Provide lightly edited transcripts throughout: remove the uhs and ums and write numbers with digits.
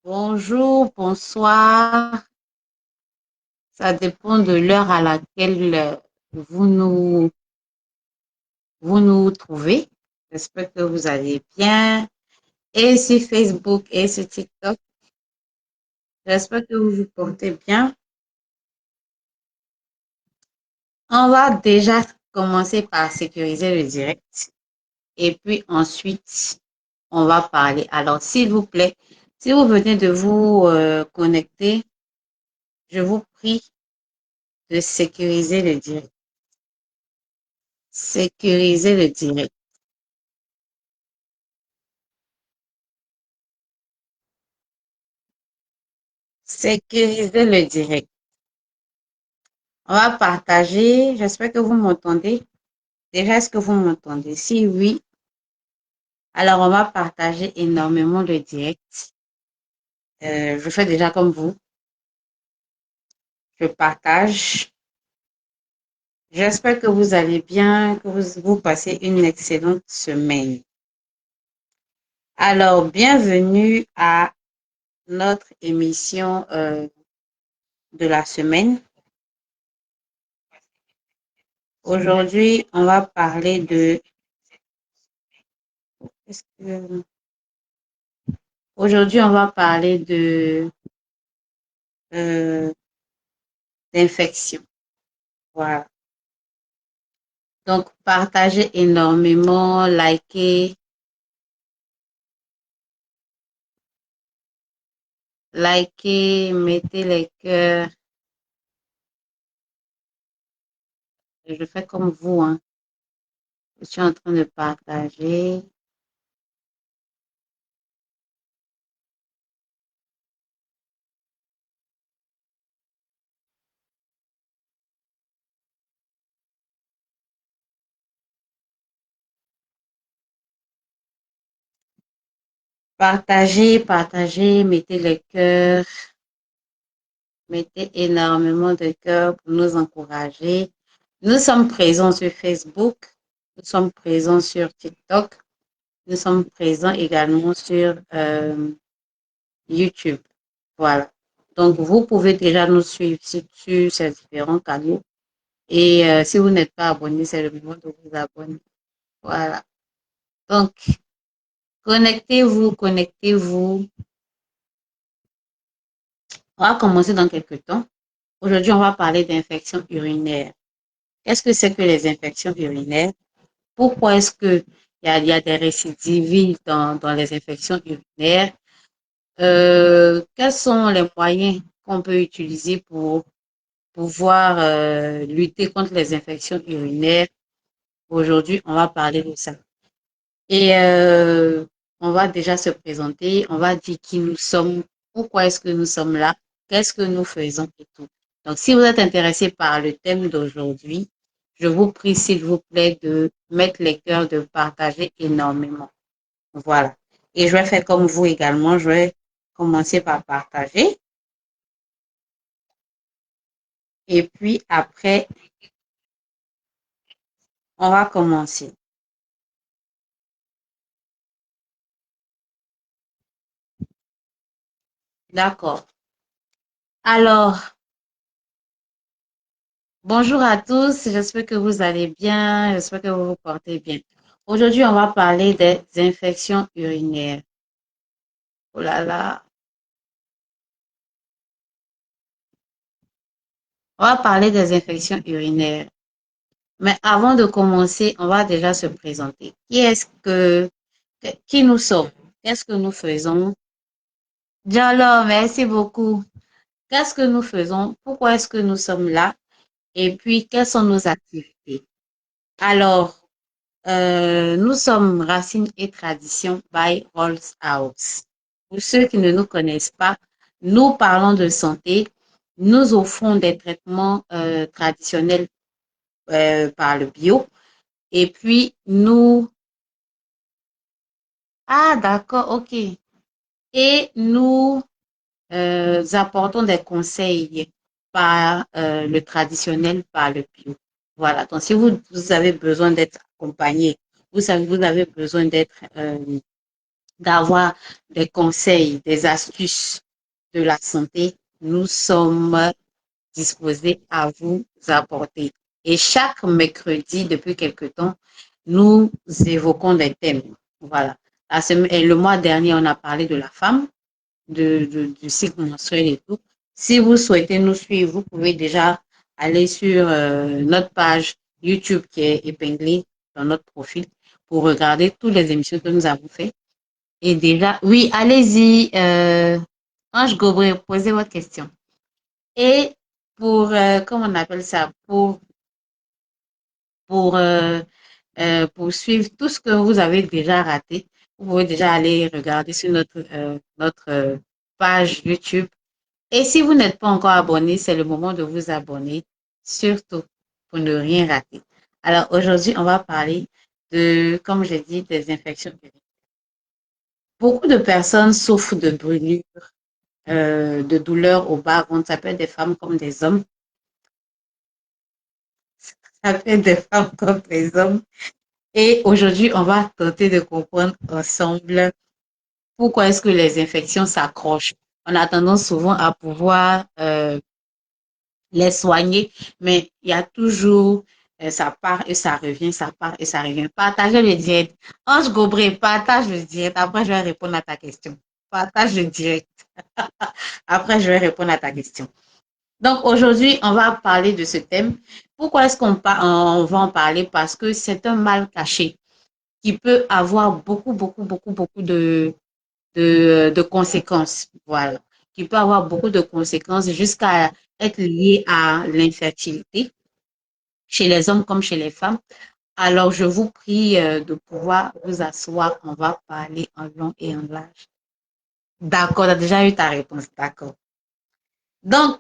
Bonjour, bonsoir. Ça dépend de l'heure à laquelle vous nous, vous nous trouvez. J'espère que vous allez bien. Et sur Facebook et sur TikTok, j'espère que vous vous portez bien. On va déjà commencer par sécuriser le direct. Et puis ensuite, on va parler. Alors, s'il vous plaît, si vous venez de vous connecter, je vous prie de sécuriser le direct. Sécuriser le direct. Sécuriser le direct. On va partager. J'espère que vous m'entendez. Déjà, est-ce que vous m'entendez? Si oui, alors on va partager énormément le direct. Je fais déjà comme vous. Je partage. J'espère que vous allez bien, que vous passez une excellente semaine. Alors, bienvenue à notre émission de la semaine. Aujourd'hui, on va parler de... Aujourd'hui, on va parler de euh, d'infection. Voilà. Donc, partagez énormément, likez, mettez les cœurs. Je fais comme vous, hein. Je suis en train de partager. Partagez, partagez, mettez les cœurs. Mettez énormément de cœurs pour nous encourager. Nous sommes présents sur Facebook. Nous sommes présents sur TikTok. Nous sommes présents également sur YouTube. Voilà. Donc, vous pouvez déjà nous suivre sur ces différents canaux. Et si vous n'êtes pas abonné, c'est le moment de vous abonner. Voilà. Donc, connectez-vous, connectez-vous. On va commencer dans quelques temps. Aujourd'hui, on va parler d'infections urinaires. Qu'est-ce que c'est que les infections urinaires? Pourquoi est-ce qu'il y a des récidives dans les infections urinaires? Quels sont les moyens qu'on peut utiliser pour pouvoir lutter contre les infections urinaires? Aujourd'hui, on va parler de ça. Et on va déjà se présenter, on va dire qui nous sommes, pourquoi est-ce que nous sommes là, qu'est-ce que nous faisons et tout. Donc, si vous êtes intéressé par le thème d'aujourd'hui, je vous prie, s'il vous plaît, de mettre les cœurs, de partager énormément. Voilà. Et je vais faire comme vous également, je vais commencer par partager. Et puis après, on va commencer. D'accord. Alors, bonjour à tous, j'espère que vous allez bien, j'espère que vous vous portez bien. Aujourd'hui, on va parler des infections urinaires. Oh là là, on va parler des infections urinaires. Mais avant de commencer, on va déjà se présenter. Qui nous sommes? Qu'est-ce que nous faisons? Diallo, merci beaucoup. Qu'est-ce que nous faisons? Pourquoi est-ce que nous sommes là? Et puis, quelles sont nos activités? Alors, nous sommes Racines et Traditions by Rolls House. Pour ceux qui ne nous connaissent pas, nous parlons de santé. Nous offrons des traitements traditionnels par le bio. Et puis, ah d'accord, ok. Et nous apportons des conseils par le traditionnel, par le bio. Voilà. Donc, si vous avez besoin d'être accompagné vous savez, vous avez besoin d'avoir des conseils, des astuces de la santé, nous sommes disposés à vous apporter. Et chaque mercredi, depuis quelque temps, nous évoquons des thèmes. Voilà. Et le mois dernier, on a parlé de la femme, du cycle menstruel et tout. Si vous souhaitez nous suivre, vous pouvez déjà aller sur notre page YouTube qui est épinglée dans notre profil pour regarder toutes les émissions que nous avons faites. Et déjà, oui, allez-y, Ange Gobré, posez votre question. Et comment on appelle ça, pour, euh, pour suivre tout ce que vous avez déjà raté, vous pouvez déjà aller regarder sur notre page YouTube. Et si vous n'êtes pas encore abonné, c'est le moment de vous abonner, surtout pour ne rien rater. Alors aujourd'hui, on va parler comme j'ai dit, des infections urinaires. Beaucoup de personnes souffrent de brûlures, de douleurs au bas-ventre. Ça peut être des femmes comme des hommes. Ça peut être des femmes comme des hommes. Et aujourd'hui, on va tenter de comprendre ensemble pourquoi est-ce que les infections s'accrochent. On a tendance souvent à pouvoir les soigner, mais il y a toujours ça part et ça revient, ça part et ça revient. Partagez le direct. Ange Gobré, partage le direct. Après, je vais répondre à ta question. Partage le direct. Après, je vais répondre à ta question. Donc aujourd'hui, on va parler de ce thème. Pourquoi est-ce on va en parler? Parce que c'est un mal caché qui peut avoir beaucoup de conséquences. Voilà. Qui peut avoir beaucoup de conséquences jusqu'à être lié à l'infertilité chez les hommes comme chez les femmes. Alors, je vous prie de pouvoir vous asseoir. On va parler en long et en large. D'accord, tu as déjà eu ta réponse. D'accord. Donc,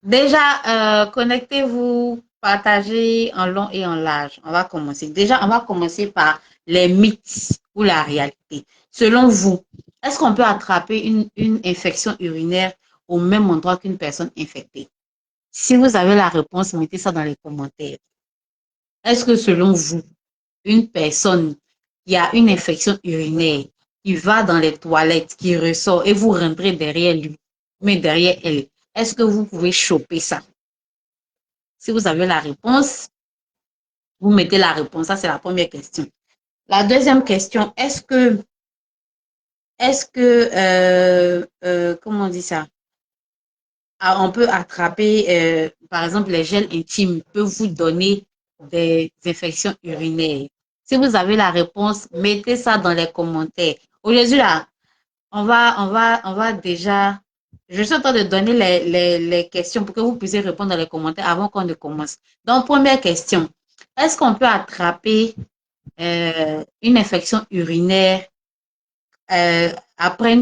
déjà, connectez-vous, partagez en long et en large. On va commencer. Déjà, on va commencer par les mythes ou la réalité. Selon vous, est-ce qu'on peut attraper une infection urinaire au même endroit qu'une personne infectée? Si vous avez la réponse, mettez ça dans les commentaires. Est-ce que selon vous, une personne qui a une infection urinaire, qui va dans les toilettes, qui ressort et vous rentrez derrière lui, mais derrière elle, est-ce que vous pouvez choper ça? Si vous avez la réponse, vous mettez la réponse. Ça, c'est la première question. La deuxième question, comment on dit ça? On peut attraper, par exemple, les gels intimes peuvent vous donner des infections urinaires. Si vous avez la réponse, mettez ça dans les commentaires. Aujourd'hui, là, on va déjà, je suis en train de donner les questions pour que vous puissiez répondre dans les commentaires avant qu'on ne commence. Donc, première question, est-ce qu'on peut attraper une infection urinaire après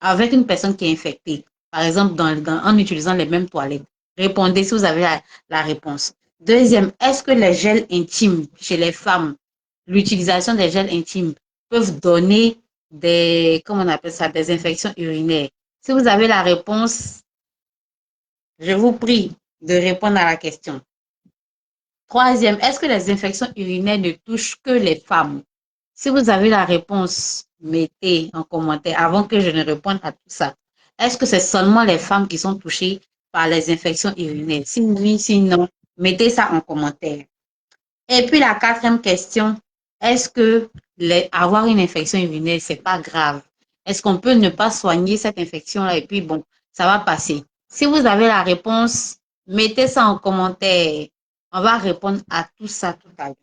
avec une personne qui est infectée, par exemple en utilisant les mêmes toilettes? Répondez si vous avez la réponse. Deuxième, est-ce que les gels intimes chez les femmes, l'utilisation des gels intimes peuvent donner comment on appelle ça, des infections urinaires? Si vous avez la réponse, je vous prie de répondre à la question. Troisième, est-ce que les infections urinaires ne touchent que les femmes? Si vous avez la réponse, mettez en commentaire avant que je ne réponde à tout ça. Est-ce que c'est seulement les femmes qui sont touchées par les infections urinaires? Si oui, sinon, mettez ça en commentaire. Et puis la quatrième question, est-ce que avoir une infection urinaire, c'est pas grave? Est-ce qu'on peut ne pas soigner cette infection-là et puis bon, ça va passer? Si vous avez la réponse, mettez ça en commentaire. On va répondre à tout ça tout à l'heure.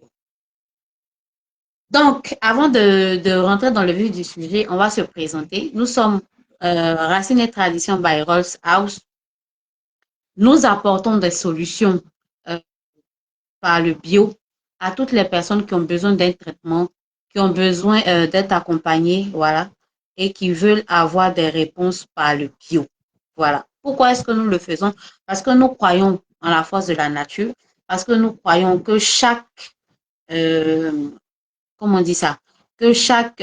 Donc, avant de rentrer dans le vif du sujet, on va se présenter. Nous sommes Racines et Traditions by Rolls House. Nous apportons des solutions euh, par le bio à toutes les personnes qui ont besoin d'un traitement, qui ont besoin d'être accompagnées, voilà, et qui veulent avoir des réponses par le bio. Voilà. Pourquoi est-ce que nous le faisons? Parce que nous croyons en la force de la nature, parce que nous croyons que euh, comment on dit ça, que chaque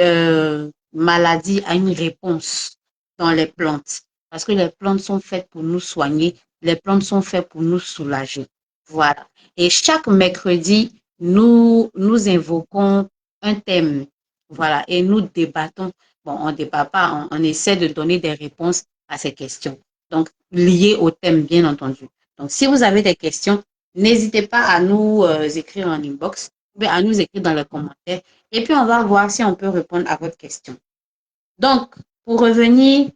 maladie a une réponse dans les plantes. Parce que les plantes sont faites pour nous soigner, les plantes sont faites pour nous soulager. Voilà. Et chaque mercredi, nous invoquons un thème, voilà, et nous débattons. Bon, on ne débat pas, on essaie de donner des réponses à ces questions. Donc, liées au thème, bien entendu. Donc, si vous avez des questions, n'hésitez pas à nous écrire en inbox, ou à nous écrire dans les commentaires, et puis on va voir si on peut répondre à votre question. Donc, pour revenir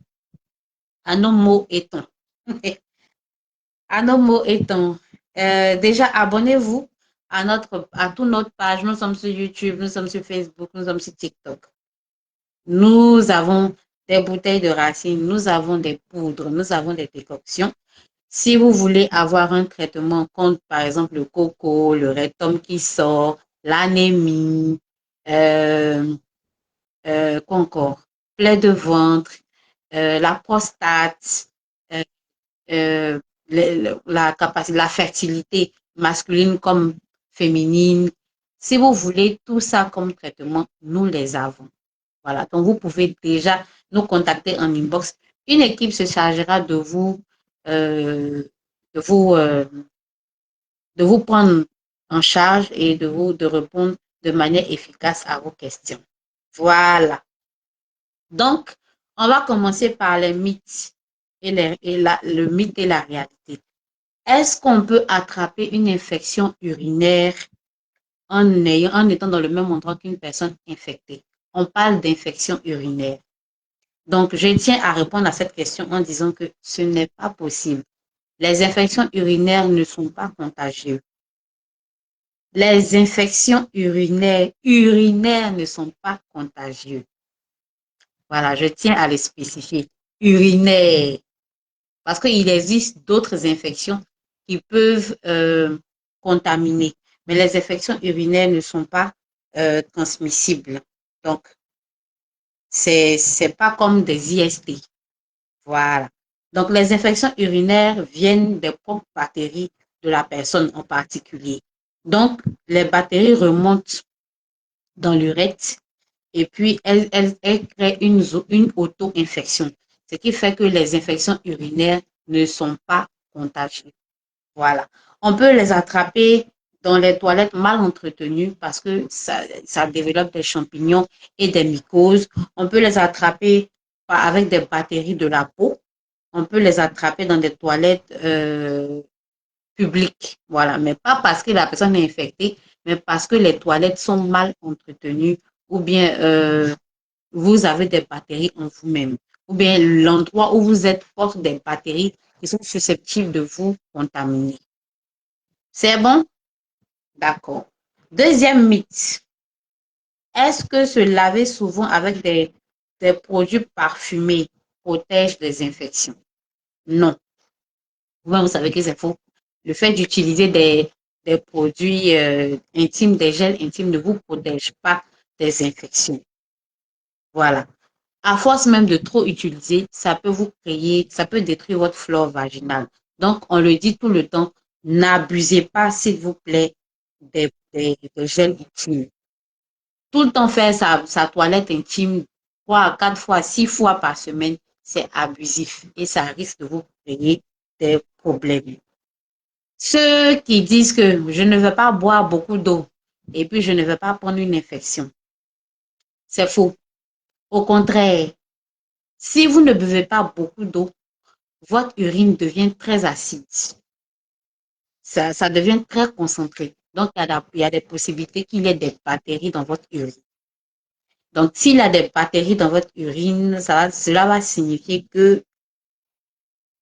à nos mots étons, à nos mots étons, déjà abonnez-vous à toute notre page. Nous sommes sur YouTube, nous sommes sur Facebook, nous sommes sur TikTok. Nous avons des bouteilles de racines, nous avons des poudres, nous avons des décoctions. Si vous voulez avoir un traitement contre, par exemple, le coco, le rectum qui sort, l'anémie, euh, quoi encore, plaie de ventre, la prostate, euh, euh, la fertilité masculine comme féminine. Si vous voulez tout ça comme traitement, nous les avons. Voilà, donc vous pouvez déjà nous contacter en inbox. Une équipe se chargera euh, de vous, euh, de vous prendre en charge et de répondre de manière efficace à vos questions. Voilà. Donc, on va commencer par les mythes le mythe et la réalité. Est-ce qu'on peut attraper une infection urinaire en étant dans le même endroit qu'une personne infectée? On parle d'infection urinaire. Donc, je tiens à répondre à cette question en disant que ce n'est pas possible. Les infections urinaires ne sont pas contagieuses. Les infections urinaires ne sont pas contagieuses. Voilà, je tiens à les spécifier. Urinaires. Parce qu'il existe d'autres infections qui peuvent contaminer. Mais les infections urinaires ne sont pas transmissibles. Donc, c'est pas comme des IST. Voilà. Donc, les infections urinaires viennent des propres bactéries de la personne en particulier. Donc, les bactéries remontent dans l'urètre et puis elles créent une auto-infection. Ce qui fait que les infections urinaires ne sont pas contagieuses. Voilà. On peut les attraper dans les toilettes mal entretenues parce que ça développe des champignons et des mycoses. On peut les attraper avec des bactéries de la peau. On peut les attraper dans des toilettes publiques. Voilà. Mais pas parce que la personne est infectée, mais parce que les toilettes sont mal entretenues ou bien vous avez des bactéries en vous-même. Ou bien l'endroit où vous êtes porte des bactéries qui sont susceptibles de vous contaminer. C'est bon? D'accord. Deuxième mythe. Est-ce que se laver souvent avec des produits parfumés protège des infections? Non. Vous savez que c'est faux. Le fait d'utiliser des produits intimes, des gels intimes ne vous protège pas des infections. Voilà. À force même de trop utiliser, ça peut détruire votre flore vaginale. Donc, on le dit tout le temps, n'abusez pas, s'il vous plaît, des gels intimes. Tout le temps faire sa toilette intime 3 à 4 fois, 6 fois par semaine, c'est abusif et ça risque de vous créer des problèmes. Ceux qui disent que je ne veux pas boire beaucoup d'eau et puis je ne veux pas prendre une infection, c'est faux. Au contraire, si vous ne buvez pas beaucoup d'eau, votre urine devient très acide. Ça devient très concentré. Donc, il y a des possibilités qu'il y ait des bactéries dans votre urine. Donc, s'il y a des bactéries dans votre urine, cela va signifier que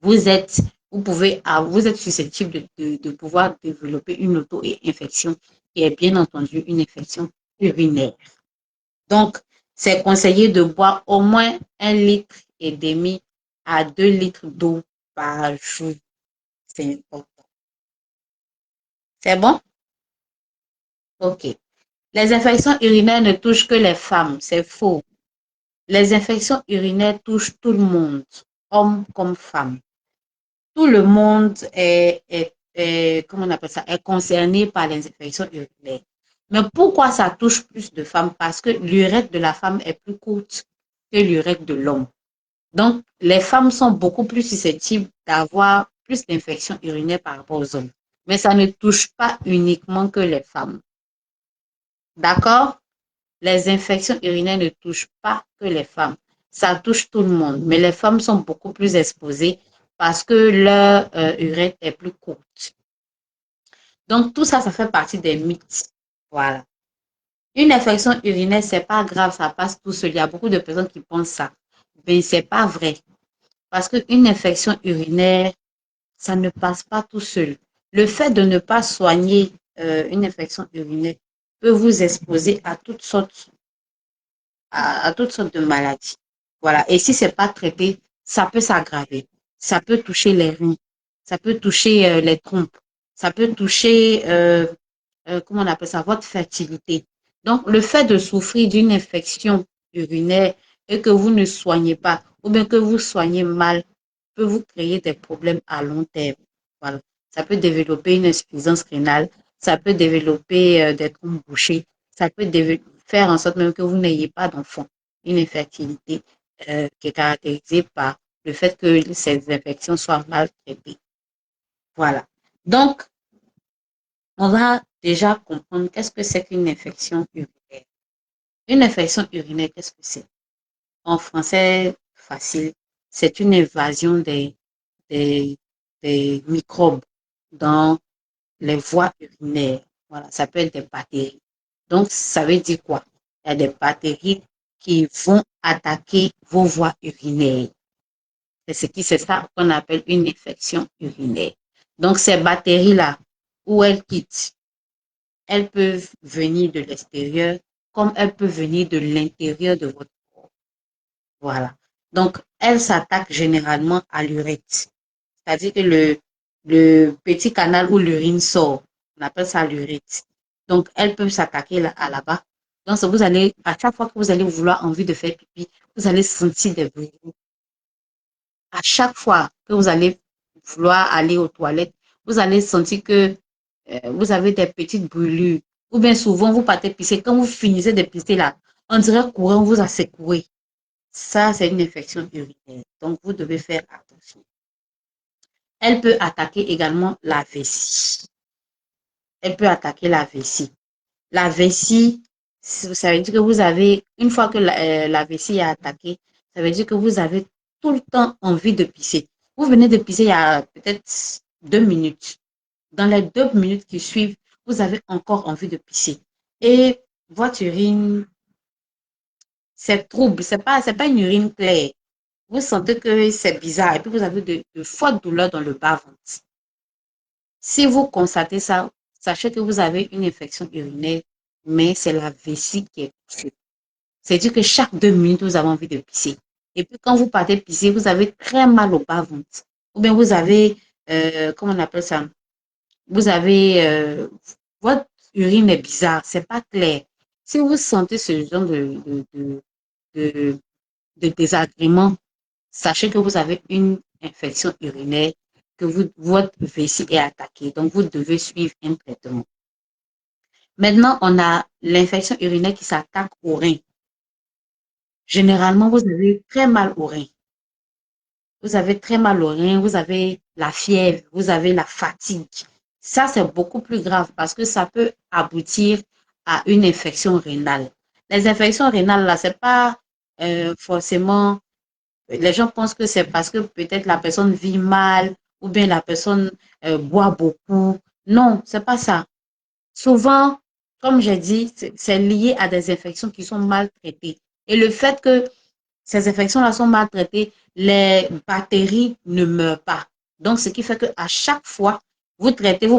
vous êtes, vous êtes susceptible de pouvoir développer une auto-infection qui est bien entendu une infection urinaire. Donc, c'est conseillé de boire au moins 1,5 litre à 2 litres d'eau par jour. C'est important. C'est bon? OK. Les infections urinaires ne touchent que les femmes. C'est faux. Les infections urinaires touchent tout le monde, hommes comme femmes. Tout le monde comment on appelle ça, est concerné par les infections urinaires. Mais pourquoi ça touche plus de femmes? Parce que l'urètre de la femme est plus courte que l'urètre de l'homme. Donc, les femmes sont beaucoup plus susceptibles d'avoir plus d'infections urinaires par rapport aux hommes. Mais ça ne touche pas uniquement que les femmes. D'accord? Les infections urinaires ne touchent pas que les femmes. Ça touche tout le monde. Mais les femmes sont beaucoup plus exposées parce que leur urètre est plus courte. Donc, tout ça, ça fait partie des mythes. Voilà. Une infection urinaire, c'est pas grave, ça passe tout seul. Il y a beaucoup de personnes qui pensent ça. Mais c'est pas vrai. Parce qu'une infection urinaire, ça ne passe pas tout seul. Le fait de ne pas soigner une infection urinaire peut vous exposer à toutes sortes de maladies. Voilà. Et si c'est pas traité, ça peut s'aggraver. Ça peut toucher les reins, ça peut toucher les trompes, ça peut toucher, comment on appelle ça, votre fertilité. Donc, le fait de souffrir d'une infection urinaire et que vous ne soignez pas, ou bien que vous soignez mal, peut vous créer des problèmes à long terme. Voilà. Ça peut développer une insuffisance rénale, ça peut développer des trompes bouchées, ça peut faire en sorte même que vous n'ayez pas d'enfant. Une infertilité qui est caractérisée par le fait que ces infections soient mal traitées. Voilà. Donc, on va déjà comprendre qu'est-ce que c'est qu'une infection urinaire. Une infection urinaire, qu'est-ce que c'est? En français facile, c'est une invasion des, des microbes dans les voies urinaires. Voilà, ça peut être des bactéries. Donc, ça veut dire quoi? Il y a des bactéries qui vont attaquer vos voies urinaires. C'est ça qu'on appelle une infection urinaire. Donc, ces bactéries-là, où elles quittent, elles peuvent venir de l'extérieur comme elles peuvent venir de l'intérieur de votre corps. Voilà. Donc, elles s'attaquent généralement à l'urètre. C'est-à-dire que le petit canal où l'urine sort, on appelle ça l'urètre. Donc, elles peuvent s'attaquer à là-bas. Donc, vous allez, à chaque fois que vous allez vouloir envie de faire pipi, vous allez sentir des bruits. À chaque fois que vous allez vouloir aller aux toilettes, vous allez sentir que vous avez des petites brûlures. Ou bien souvent, vous partez pisser. Quand vous finissez de pisser là, on dirait courant vous a secoué. Ça, c'est une infection urinaire. Donc, vous devez faire attention. Elle peut attaquer également la vessie. Elle peut attaquer la vessie. La vessie, ça veut dire que vous avez, une fois que la vessie est attaquée, ça veut dire que vous avez tout le temps envie de pisser. Vous venez de pisser il y a peut-être 2 minutes. Dans les 2 minutes qui suivent, vous avez encore envie de pisser. Et votre urine, c'est trouble. C'est pas une urine claire. Vous sentez que c'est bizarre et puis vous avez de fortes douleurs dans le bas-ventre. Si vous constatez ça, sachez que vous avez une infection urinaire, mais c'est la vessie qui est touchée. C'est-à-dire que chaque 2 minutes, vous avez envie de pisser. Et puis quand vous partez pisser, vous avez très mal au bas-ventre. Ou bien vous avez, comment on appelle ça? Vous avez, votre urine est bizarre, c'est pas clair. Si vous sentez ce genre de, de désagrément, sachez que vous avez une infection urinaire, que votre vessie est attaquée. Donc, vous devez suivre un traitement. Maintenant, on a l'infection urinaire qui s'attaque au rein. Généralement, vous avez très mal au rein. Vous avez très mal au rein, vous avez la fièvre, vous avez la fatigue. Ça, c'est beaucoup plus grave parce que ça peut aboutir à une infection rénale. Les infections rénales, là, c'est pas forcément. Les gens pensent que c'est parce que peut-être la personne vit mal ou bien la personne boit beaucoup. Non, c'est pas ça. Souvent, comme j'ai dit, c'est lié à des infections qui sont mal traitées. Et le fait que ces infections-là sont mal traitées, les bactéries ne meurent pas. Donc, ce qui fait qu'à chaque fois, vous traitez,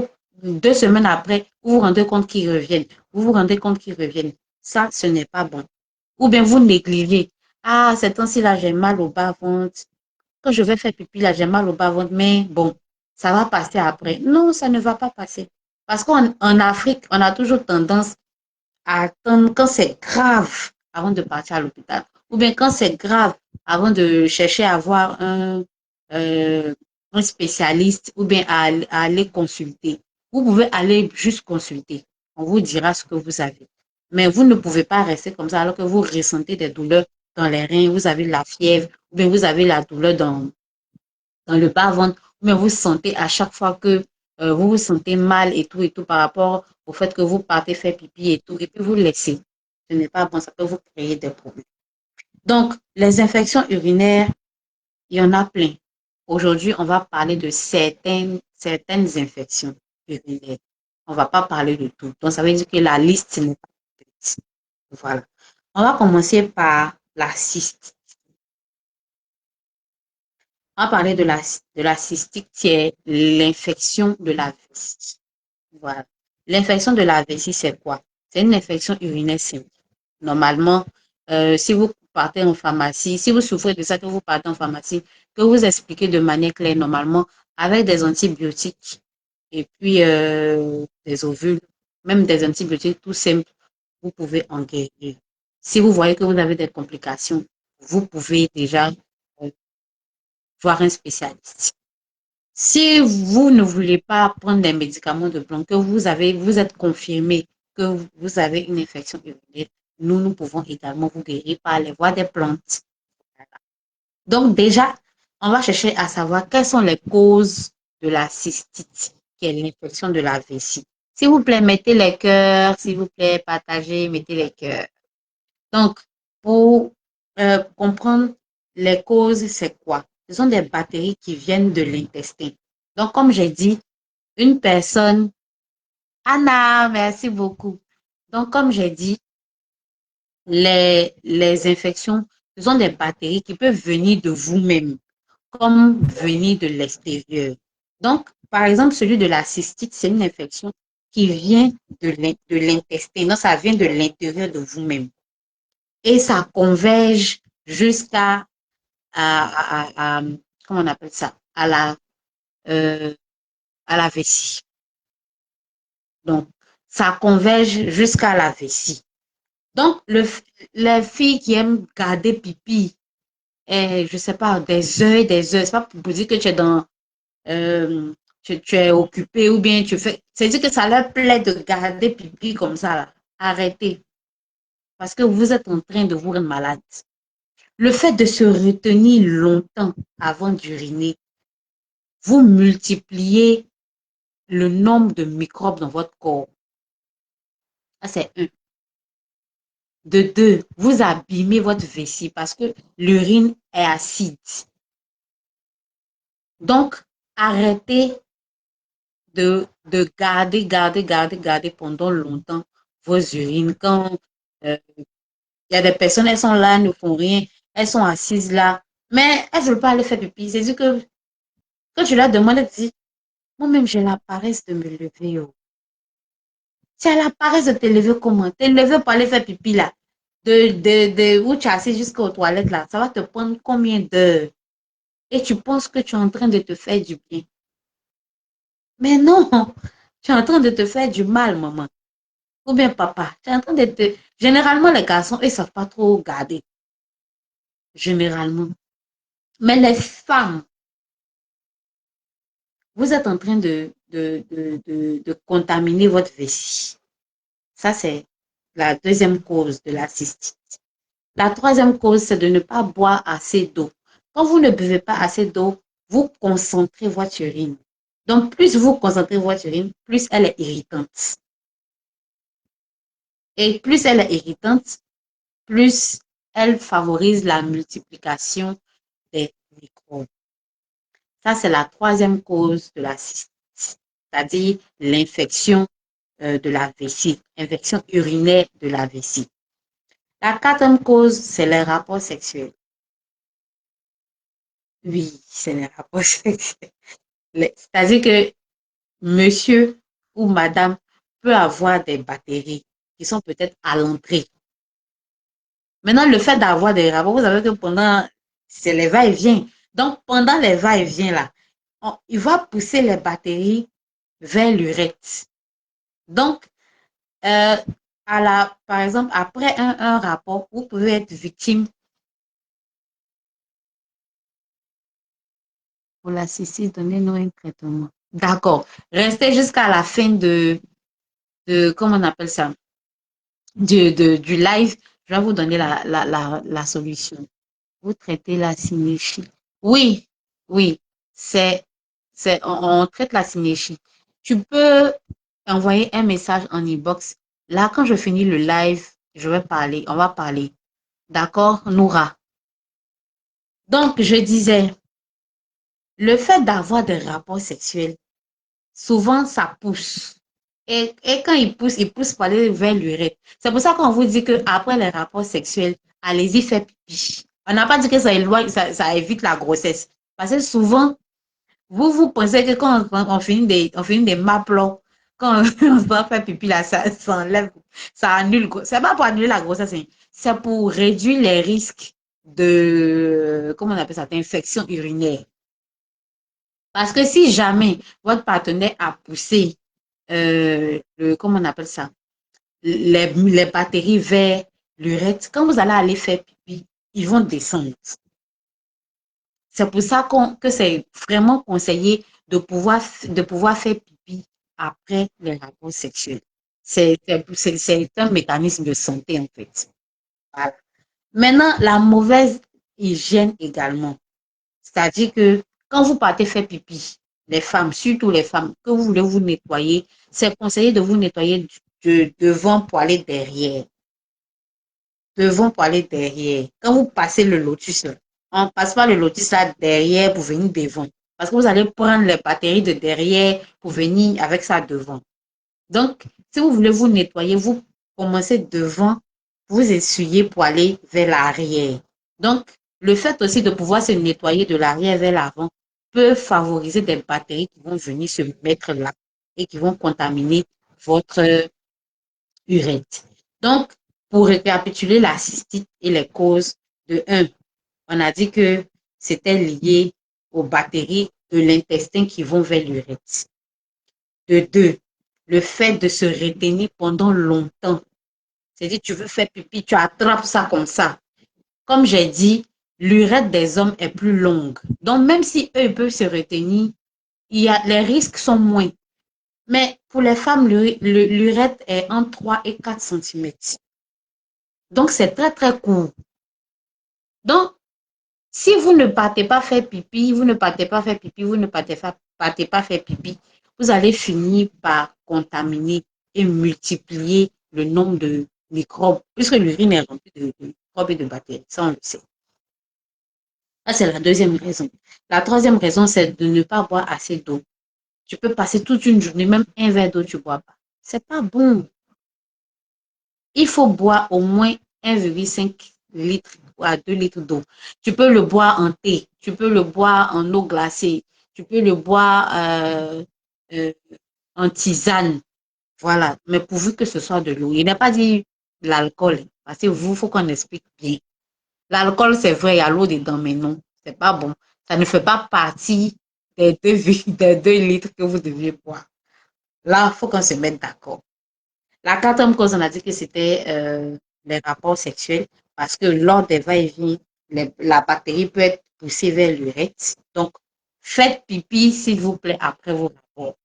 2 semaines après, vous vous rendez compte qu'ils reviennent. Vous vous rendez compte qu'ils reviennent. Ça, ce n'est pas bon. Ou bien vous négligez. Ah, ces temps-ci, là, j'ai mal au bas-ventre. Quand je vais faire pipi, là, j'ai mal au bas-ventre, mais bon, ça va passer après. Non, ça ne va pas passer. Parce qu'en Afrique, on a toujours tendance à attendre quand c'est grave avant de partir à l'hôpital. Ou bien quand c'est grave avant de chercher à voir euh, un spécialiste ou bien à aller consulter. Vous pouvez aller juste consulter. On vous dira ce que vous avez. Mais vous ne pouvez pas rester comme ça alors que vous ressentez des douleurs dans les reins, vous avez la fièvre, ou bien vous avez la douleur dans le bas-ventre, mais vous sentez à chaque fois que vous vous sentez mal et tout par rapport au fait que vous partez faire pipi et tout, et puis vous laissez. Ce n'est pas bon, ça peut vous créer des problèmes. Donc, les infections urinaires, il y en a plein. Aujourd'hui, on va parler de certaines infections urinaires. On ne va pas parler de tout. Donc, ça veut dire que la liste n'est pas complète. Voilà. On va commencer par la cystite. On va parler de la cystite qui est l'infection de la vessie. Voilà. L'infection de la vessie, c'est quoi? C'est une infection urinaire simple. Normalement, si vous partez en pharmacie, si vous souffrez de ça, que vous partez en pharmacie, que vous expliquez de manière claire, normalement, avec des antibiotiques et puis des ovules, même des antibiotiques tout simples, vous pouvez en guérir. Si vous voyez que vous avez des complications, vous pouvez déjà euh, voir un spécialiste. Si vous ne voulez pas prendre des médicaments de blanc, que vous êtes confirmé que vous avez une infection urinaire, nous pouvons également vous guérir par les voies des plantes. Donc déjà, on va chercher à savoir quelles sont les causes de la cystite, qui est l'infection de la vessie. S'il vous plaît, mettez les cœurs, s'il vous plaît, partagez, mettez les cœurs. Donc, pour comprendre les causes, c'est quoi? Ce sont des bactéries qui viennent de l'intestin. Donc, comme j'ai dit, une personne... Anna, merci beaucoup. Donc, comme j'ai dit, les infections, ce sont des bactéries qui peuvent venir de vous-même, comme venir de l'extérieur. Donc, par exemple, celui de la cystite, c'est une infection qui vient de l'intestin. Donc, ça vient de l'intérieur de vous-même. Et ça converge jusqu'à comment on appelle ça, euh, à la vessie. Donc, ça converge jusqu'à la vessie. Donc, les filles qui aiment garder pipi, je ne sais pas, des heures, c'est pas pour dire que tu es tu es occupé ou bien tu fais, c'est-à-dire que ça leur plaît de garder pipi comme ça, là. Arrêtez, parce que vous êtes en train de vous rendre malade. Le fait de se retenir longtemps avant d'uriner, vous multipliez le nombre de microbes dans votre corps. Ça, c'est un. De deux, vous abîmez votre vessie parce que l'urine est acide. Donc, arrêtez de garder pendant longtemps vos urines. Quand il y a des personnes, elles sont là, elles ne font rien, elles sont assises là, mais elles ne veulent pas aller faire pipi. C'est-à-dire que quand je leur demande, elles disent, moi-même, j'ai la paresse de me lever. Oh. Tu as la paresse de te lever comment? Te lever pour aller faire pipi là. Où tu es assis jusqu'aux toilettes là, ça va te prendre combien d'heures? Et tu penses que tu es en train de te faire du bien. Mais non, tu es en train de te faire du mal, maman. Ou bien papa, tu es en train de te... Généralement, les garçons, ils ne savent pas trop garder. Généralement. Mais les femmes, vous êtes en train de contaminer votre vessie. Ça, c'est la deuxième cause de la cystite. La troisième cause, c'est de ne pas boire assez d'eau. Quand vous ne buvez pas assez d'eau, vous concentrez votre urine. Donc, plus vous concentrez votre urine, plus elle est irritante. Et plus elle est irritante, plus elle favorise la multiplication des microbes. Ça, c'est la troisième cause de la cystite, c'est-à-dire l'infection de la vessie, infection urinaire de la vessie. La quatrième cause, c'est les rapports sexuels. Oui, c'est les rapports sexuels. C'est-à-dire que monsieur ou madame peut avoir des bactéries qui sont peut-être à l'entrée. Maintenant, le fait d'avoir des rapports, vous savez que pendant, c'est les va-et-vient. Donc, pendant les va-et-vient là, il va pousser les bactéries vers l'urètre. Donc, euh, par exemple, après un rapport, vous pouvez être victime pour la cystite, donnez-nous un traitement. D'accord. Restez jusqu'à la fin comment on appelle ça, du live. Je vais vous donner la solution. Vous traitez la synéchie. Oui, oui, on traite la synéchie. Tu peux envoyer un message en inbox. Là, quand je finis le live, je vais parler, on va parler. D'accord, Noura? Donc, je disais, le fait d'avoir des rapports sexuels, souvent, ça pousse. Et quand il pousse pour aller vers l'urètre. C'est pour ça qu'on vous dit qu'après les rapports sexuels, allez-y faire pipi. On n'a pas dit que ça éloigne, ça évite la grossesse. Parce que souvent, vous pensez que quand on finit des maplots, quand on doit faire pipi là, ça enlève, ça annule. C'est pas pour annuler la grossesse, hein. C'est pour réduire les risques de, comment on appelle ça, d'infection urinaire. Parce que si jamais votre partenaire a poussé, comment on appelle ça, les batteries vers l'urètre, quand vous allez aller faire pipi, ils vont descendre. C'est pour ça que c'est vraiment conseillé de pouvoir faire pipi après les rapports sexuels. C'est un mécanisme de santé, en fait. Voilà. Maintenant, la mauvaise hygiène également. C'est-à-dire que quand vous partez faire pipi, les femmes, surtout les femmes, que vous voulez vous nettoyer, c'est conseillé de vous nettoyer de devant pour aller derrière. Devant pour aller derrière. Quand vous passez le lotus, là, on ne passe pas le lotus là derrière pour venir devant. Parce que vous allez prendre les batteries de derrière pour venir avec ça devant. Donc, si vous voulez vous nettoyer, vous commencez devant, vous essuyez pour aller vers l'arrière. Donc, le fait aussi de pouvoir se nettoyer de l'arrière vers l'avant peut favoriser des bactéries qui vont venir se mettre là et qui vont contaminer votre urètre. Donc, pour récapituler la cystite et les causes, de un, on a dit que c'était lié aux bactéries de l'intestin qui vont vers l'urètre. De deux, le fait de se retenir pendant longtemps. C'est-à-dire, tu veux faire pipi, tu attrapes ça comme ça. Comme j'ai dit, l'urètre des hommes est plus longue. Donc, même si eux peuvent se retenir, les risques sont moins. Mais pour les femmes, l'urètre est entre 3 et 4 centimètres. Donc, c'est très, très court. Donc, si vous ne partez pas faire pipi, vous ne partez pas faire pipi, vous ne partez pas faire pipi, vous allez finir par contaminer et multiplier le nombre de microbes, puisque l'urine est remplie de microbes et de bactéries. Ça, on le sait. Ça, c'est la deuxième raison. La troisième raison, c'est de ne pas boire assez d'eau. Tu peux passer toute une journée, même un verre d'eau, tu ne bois pas. C'est pas bon. Il faut boire au moins 1,5 litres à 2 litres d'eau. Tu peux le boire en thé, tu peux le boire en eau glacée, tu peux le boire euh, en tisane. Voilà, mais pourvu que ce soit de l'eau. Il n'est pas dit l'alcool, parce que vous, il faut qu'on explique bien. L'alcool, c'est vrai, il y a l'eau dedans, mais non, c'est pas bon. Ça ne fait pas partie des 2 litres que vous deviez boire. Là, il faut qu'on se mette d'accord. La quatrième cause, on a dit que c'était les rapports sexuels parce que lors des va-et-vient, la bactérie peut être poussée vers l'urètre. Donc, faites pipi, s'il vous plaît, après vos rapports.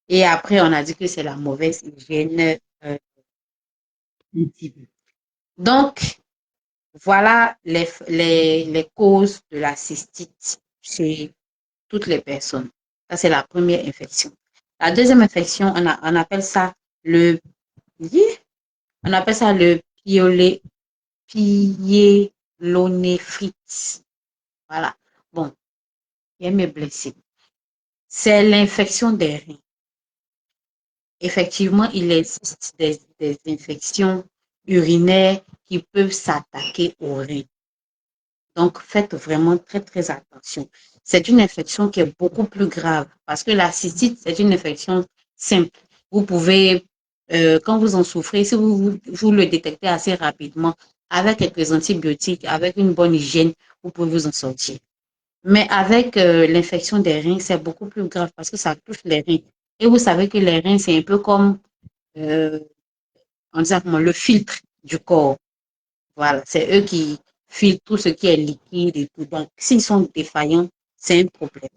Et après, on a dit que c'est la mauvaise hygiène intime. Donc, voilà les causes de la cystite chez toutes les personnes. Ça, c'est la première infection. La deuxième infection, on appelle ça le on appelle ça le pyélonéphrite. Voilà. Bon, il me blessé. C'est l'infection des reins. Effectivement, il existe des infections urinaires qui peuvent s'attaquer aux reins. Donc, faites vraiment très, très attention. C'est une infection qui est beaucoup plus grave parce que la cystite, c'est une infection simple. Vous pouvez, quand vous en souffrez, si vous le détectez assez rapidement, avec quelques antibiotiques, avec une bonne hygiène, vous pouvez vous en sortir. Mais avec l'infection des reins, c'est beaucoup plus grave parce que ça touche les reins. Et vous savez que les reins, c'est un peu comme, euh, on dit comment, le filtre du corps. Voilà, c'est eux qui filtrent tout ce qui est liquide et tout. Donc, s'ils sont défaillants, c'est un problème.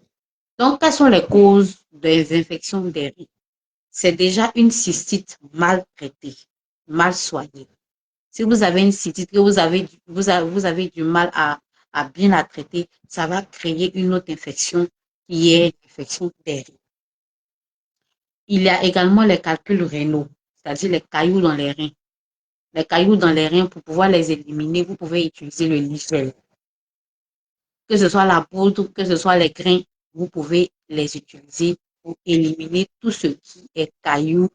Donc, quelles sont les causes des infections des reins? C'est déjà une cystite mal traitée, mal soignée. Si vous avez une cystite que vous avez du mal à bien la traiter, ça va créer une autre infection qui est l'infection des reins. Il y a également les calculs rénaux, c'est-à-dire les cailloux dans les reins. Les cailloux dans les reins, pour pouvoir les éliminer, vous pouvez utiliser le nigel. Que ce soit la poudre, que ce soit les grains, vous pouvez les utiliser pour éliminer tout ce qui est cailloux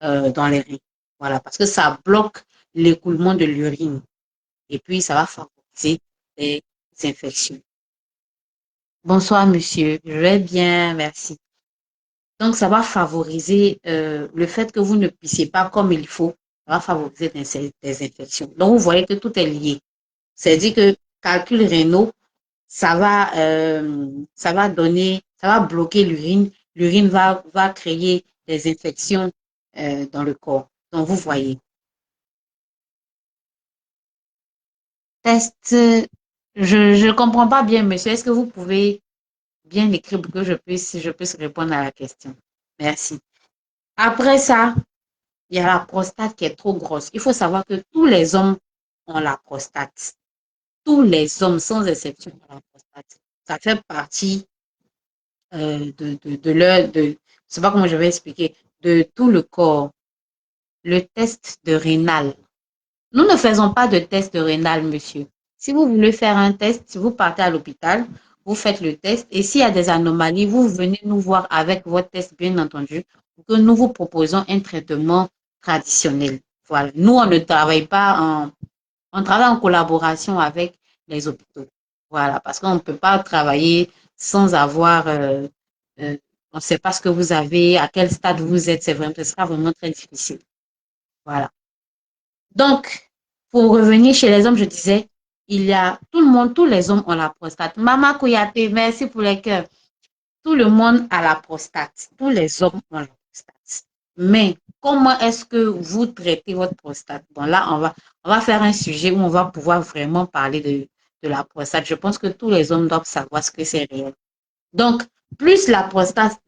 dans les reins. Voilà, parce que ça bloque l'écoulement de l'urine et puis ça va favoriser les infections. Bonsoir, monsieur. Je vais bien, merci. Donc, ça va favoriser le fait que vous ne puissiez pas comme il faut, ça va favoriser des infections. Donc, vous voyez que tout est lié. C'est-à-dire que calcul rénaux, ça va donner, ça va bloquer l'urine. L'urine va créer des infections dans le corps. Donc, vous voyez. Test, je comprends pas bien, monsieur. Est-ce que vous pouvez bien écrire pour que je puisse répondre à la question? Merci. Après ça, il y a la prostate qui est trop grosse. Il faut savoir que tous les hommes ont la prostate. Tous les hommes, sans exception, ont la prostate. Ça fait partie de leur, je ne sais pas comment je vais expliquer, de tout le corps. Le test de rénal. Nous ne faisons pas de test de rénal, monsieur. Si vous voulez faire un test, vous partez à l'hôpital, vous faites le test et s'il y a des anomalies, vous venez nous voir avec votre test, bien entendu, pour que nous vous proposons un traitement traditionnel. Voilà. Nous, on ne travaille pas on travaille en collaboration avec les hôpitaux. Voilà, parce qu'on ne peut pas travailler sans avoir, euh, on ne sait pas ce que vous avez, à quel stade vous êtes, ce sera vraiment très difficile. Voilà. Donc, pour revenir chez les hommes, je disais, il y a tout le monde, tous les hommes ont la prostate. Mama Kouyaté, merci pour les cœurs. Tout le monde a la prostate. Tous les hommes ont la prostate. Mais comment est-ce que vous traitez votre prostate? Bon, là, on va faire un sujet où on va pouvoir vraiment parler de la prostate. Je pense que tous les hommes doivent savoir ce que c'est réel. Donc, plus la prostate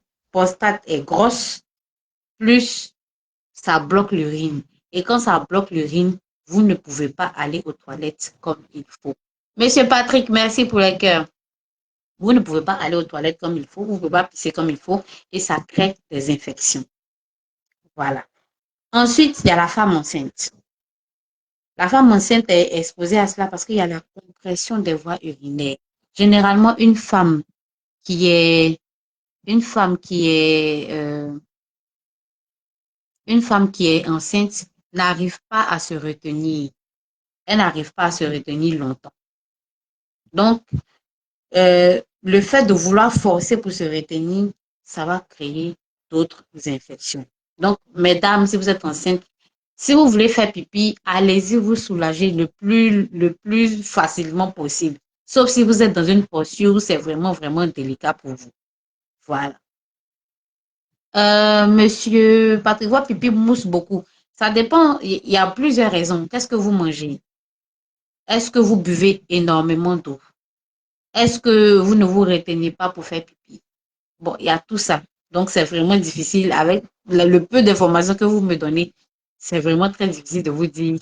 est grosse, plus ça bloque l'urine. Et quand ça bloque l'urine, vous ne pouvez pas aller aux toilettes comme il faut. Monsieur Patrick, merci pour les cœurs. Vous ne pouvez pas aller aux toilettes comme il faut, vous ne pouvez pas pisser comme il faut et ça crée des infections. Voilà. Ensuite, il y a la femme enceinte. La femme enceinte est exposée à cela parce qu'il y a la compression des voies urinaires. Généralement, qui est une femme qui est une femme qui est enceinte n'arrive pas à se retenir. Elle n'arrive pas à se retenir longtemps. Donc, le fait de vouloir forcer pour se retenir, ça va créer d'autres infections. Donc, mesdames, si vous êtes enceinte, si vous voulez faire pipi, allez-y vous soulager le plus facilement possible. Sauf si vous êtes dans une posture où c'est vraiment, vraiment délicat pour vous. Voilà. Monsieur Patrick, votre pipi mousse beaucoup. Ça dépend, il y a plusieurs raisons. Qu'est-ce que vous mangez? Est-ce que vous buvez énormément d'eau? Est-ce que vous ne vous retenez pas pour faire pipi? Bon, il y a tout ça. Donc, c'est vraiment difficile. Avec le peu d'informations que vous me donnez, c'est vraiment très difficile de vous dire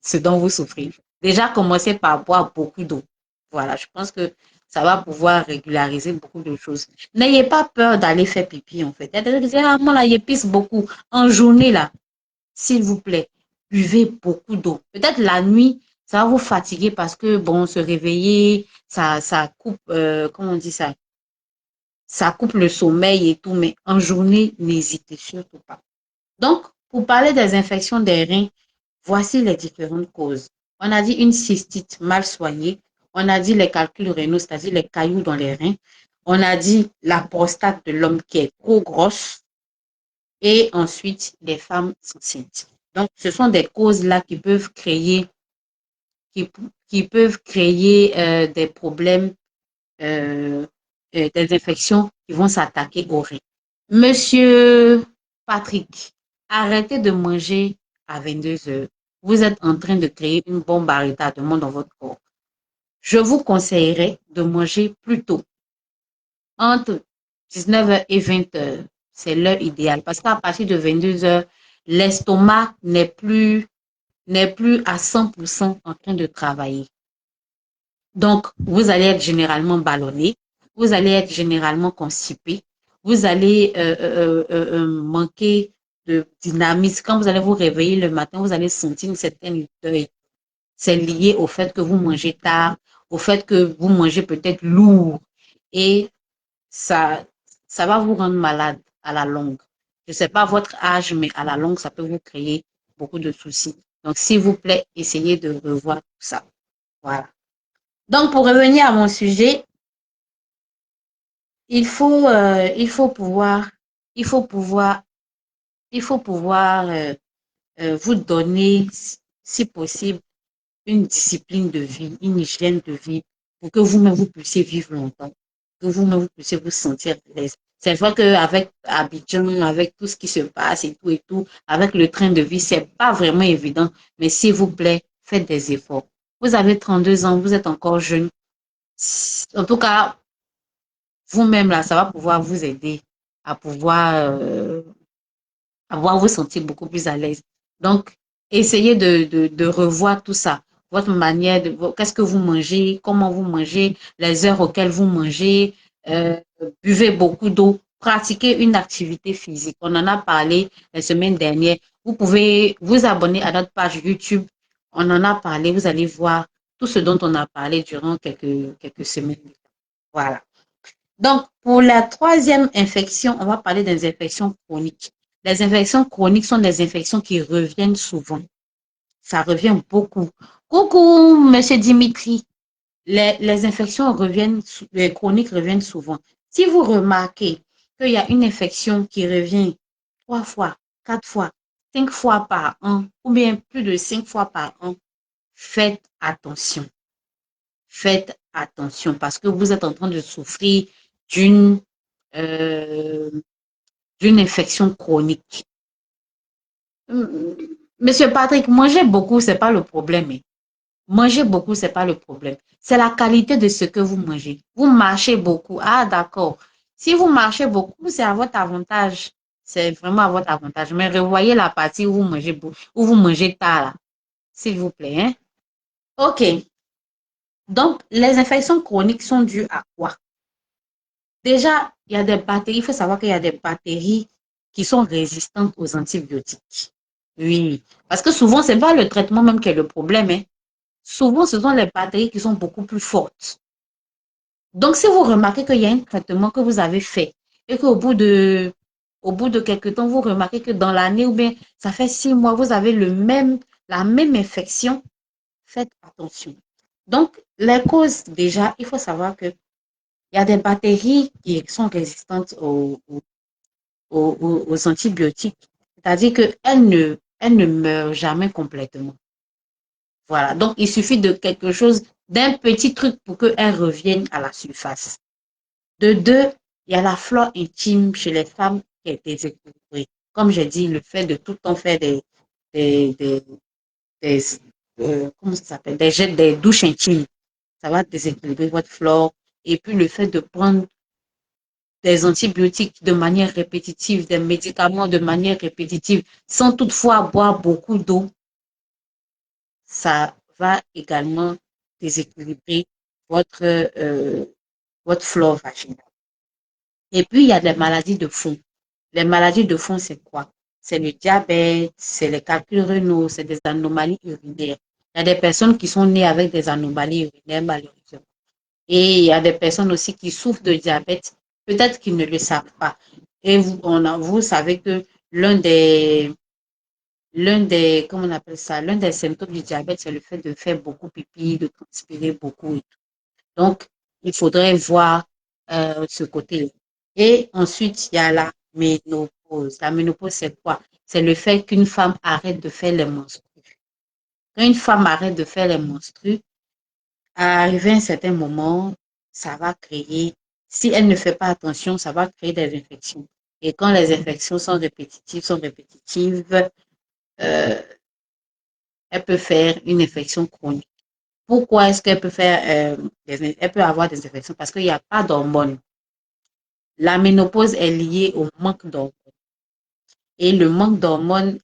ce dont vous souffrez. Déjà, commencez par boire beaucoup d'eau. Voilà, je pense que ça va pouvoir régulariser beaucoup de choses. N'ayez pas peur d'aller faire pipi, en fait. Il y a des gens qui disent, ah, moi, là, il pisse beaucoup. En journée, là, s'il vous plaît, buvez beaucoup d'eau. Peut-être la nuit, ça va vous fatiguer parce que, bon, se réveiller, ça coupe, comment on dit ça coupe le sommeil et tout, mais en journée, n'hésitez surtout pas. Donc, pour parler des infections des reins, voici les différentes causes. On a dit une cystite mal soignée, on a dit les calculs rénaux, c'est-à-dire les cailloux dans les reins, on a dit la prostate de l'homme qui est trop grosse, et ensuite les femmes enceintes. Donc, ce sont des causes-là qui, qui peuvent créer des problèmes, des infections qui vont s'attaquer aux reins. Monsieur Patrick, arrêtez de manger à 22 heures. Vous êtes en train de créer une bombe à retardement dans votre corps. Je vous conseillerais de manger plus tôt, entre 19 heures et 20 heures. C'est l'heure idéale parce qu'à partir de 22 heures, l'estomac n'est plus à 100% en train de travailler. Donc, vous allez être généralement ballonné, vous allez être généralement constipé, vous allez manquer de dynamisme. Quand vous allez vous réveiller le matin, vous allez sentir une certaine deuil. C'est lié au fait que vous mangez tard, au fait que vous mangez peut-être lourd et ça, ça va vous rendre malade à la longue. Je ne sais pas votre âge, mais à la longue, ça peut vous créer beaucoup de soucis. Donc, s'il vous plaît, essayez de revoir tout ça. Voilà. Donc, pour revenir à mon sujet, il faut pouvoir, il faut pouvoir, il faut pouvoir vous donner, si possible, une discipline de vie, une hygiène de vie pour que vous-même vous puissiez vivre longtemps, que vous-même vous puissiez vous sentir à l'aise. C'est vrai qu'avec Abidjan, avec tout ce qui se passe et tout, avec le train de vie, c'est pas vraiment évident, mais s'il vous plaît, faites des efforts. Vous avez 32 ans, vous êtes encore jeune. En tout cas, vous-même là, ça va pouvoir vous aider à pouvoir vous sentir beaucoup plus à l'aise. Donc, essayez de revoir tout ça. Votre manière de, qu'est-ce que vous mangez, comment vous mangez, les heures auxquelles vous mangez, euh, buvez beaucoup d'eau, pratiquez une activité physique. On en a parlé la semaine dernière. Vous pouvez vous abonner à notre page YouTube. On en a parlé. Vous allez voir tout ce dont on a parlé durant quelques semaines. Voilà. Donc, pour la troisième infection, on va parler des infections chroniques. Les infections chroniques sont des infections qui reviennent souvent. Ça revient beaucoup. Coucou, Monsieur Dimitri. Les infections reviennent, les chroniques reviennent souvent. Si vous remarquez qu'il y a une infection qui revient 3 fois, 4 fois, 5 fois par an, ou bien plus de 5 fois par an, faites attention. Faites attention parce que vous êtes en train de souffrir d'une euh, d'une infection chronique. Monsieur Patrick, manger beaucoup, c'est pas le problème. Hein. Manger beaucoup, c'est pas le problème. C'est la qualité de ce que vous mangez. Vous marchez beaucoup. Ah, d'accord. Si vous marchez beaucoup, c'est à votre avantage. C'est vraiment à votre avantage. Mais revoyez la partie où vous mangez beaucoup, où vous mangez tard, là. S'il vous plaît. Hein? OK. Donc, les infections chroniques sont dues à quoi? Déjà, il y a des bactéries, il faut savoir qu'il y a des bactéries qui sont résistantes aux antibiotiques. Oui, parce que souvent, ce n'est pas le traitement même qui est le problème. Hein. Souvent, ce sont les bactéries qui sont beaucoup plus fortes. Donc, si vous remarquez qu'il y a un traitement que vous avez fait et au bout de quelques temps, vous remarquez que dans l'année ou bien ça fait 6 mois, vous avez la même infection, faites attention. Donc, les causes, déjà, il faut savoir que il y a des bactéries qui sont résistantes aux antibiotiques. C'est-à-dire qu'elles ne meurent jamais complètement. Voilà. Donc, il suffit de quelque chose, d'un petit truc pour qu'elles reviennent à la surface. De deux, il y a la flore intime chez les femmes qui est déséquilibrée. Comme j'ai dit, le fait de tout le temps faire des, des, des comment ça s'appelle, des douches intimes, ça va déséquilibrer votre flore. Et puis, le fait de prendre des antibiotiques de manière répétitive, des médicaments de manière répétitive, sans toutefois boire beaucoup d'eau, ça va également déséquilibrer votre, euh, votre flore vaginale. Et puis, il y a des maladies de fond. Les maladies de fond, c'est quoi? C'est le diabète, c'est les calculs rénaux, c'est des anomalies urinaires. Il y a des personnes qui sont nées avec des anomalies urinaires, malheureusement. Et il y a des personnes aussi qui souffrent de diabète, peut-être qu'ils ne le savent pas. Et vous savez que comment on appelle ça, l'un des symptômes du diabète, c'est le fait de faire beaucoup pipi, de transpirer beaucoup et tout. Donc, il faudrait voir ce côté-là. Et ensuite, il y a la ménopause. La ménopause, c'est quoi? C'est le fait qu'une femme arrête de faire les menstrues. Quand une femme arrête de faire les menstrues, arrivé à un certain moment, ça va créer, si elle ne fait pas attention, ça va créer des infections. Et quand les infections sont répétitives, euh, elle peut faire une infection chronique. Pourquoi est-ce qu'elle peut faire, elle peut avoir des infections? Parce qu'il n'y a pas d'hormones. La ménopause est liée au manque d'hormones. Et le manque d'hormones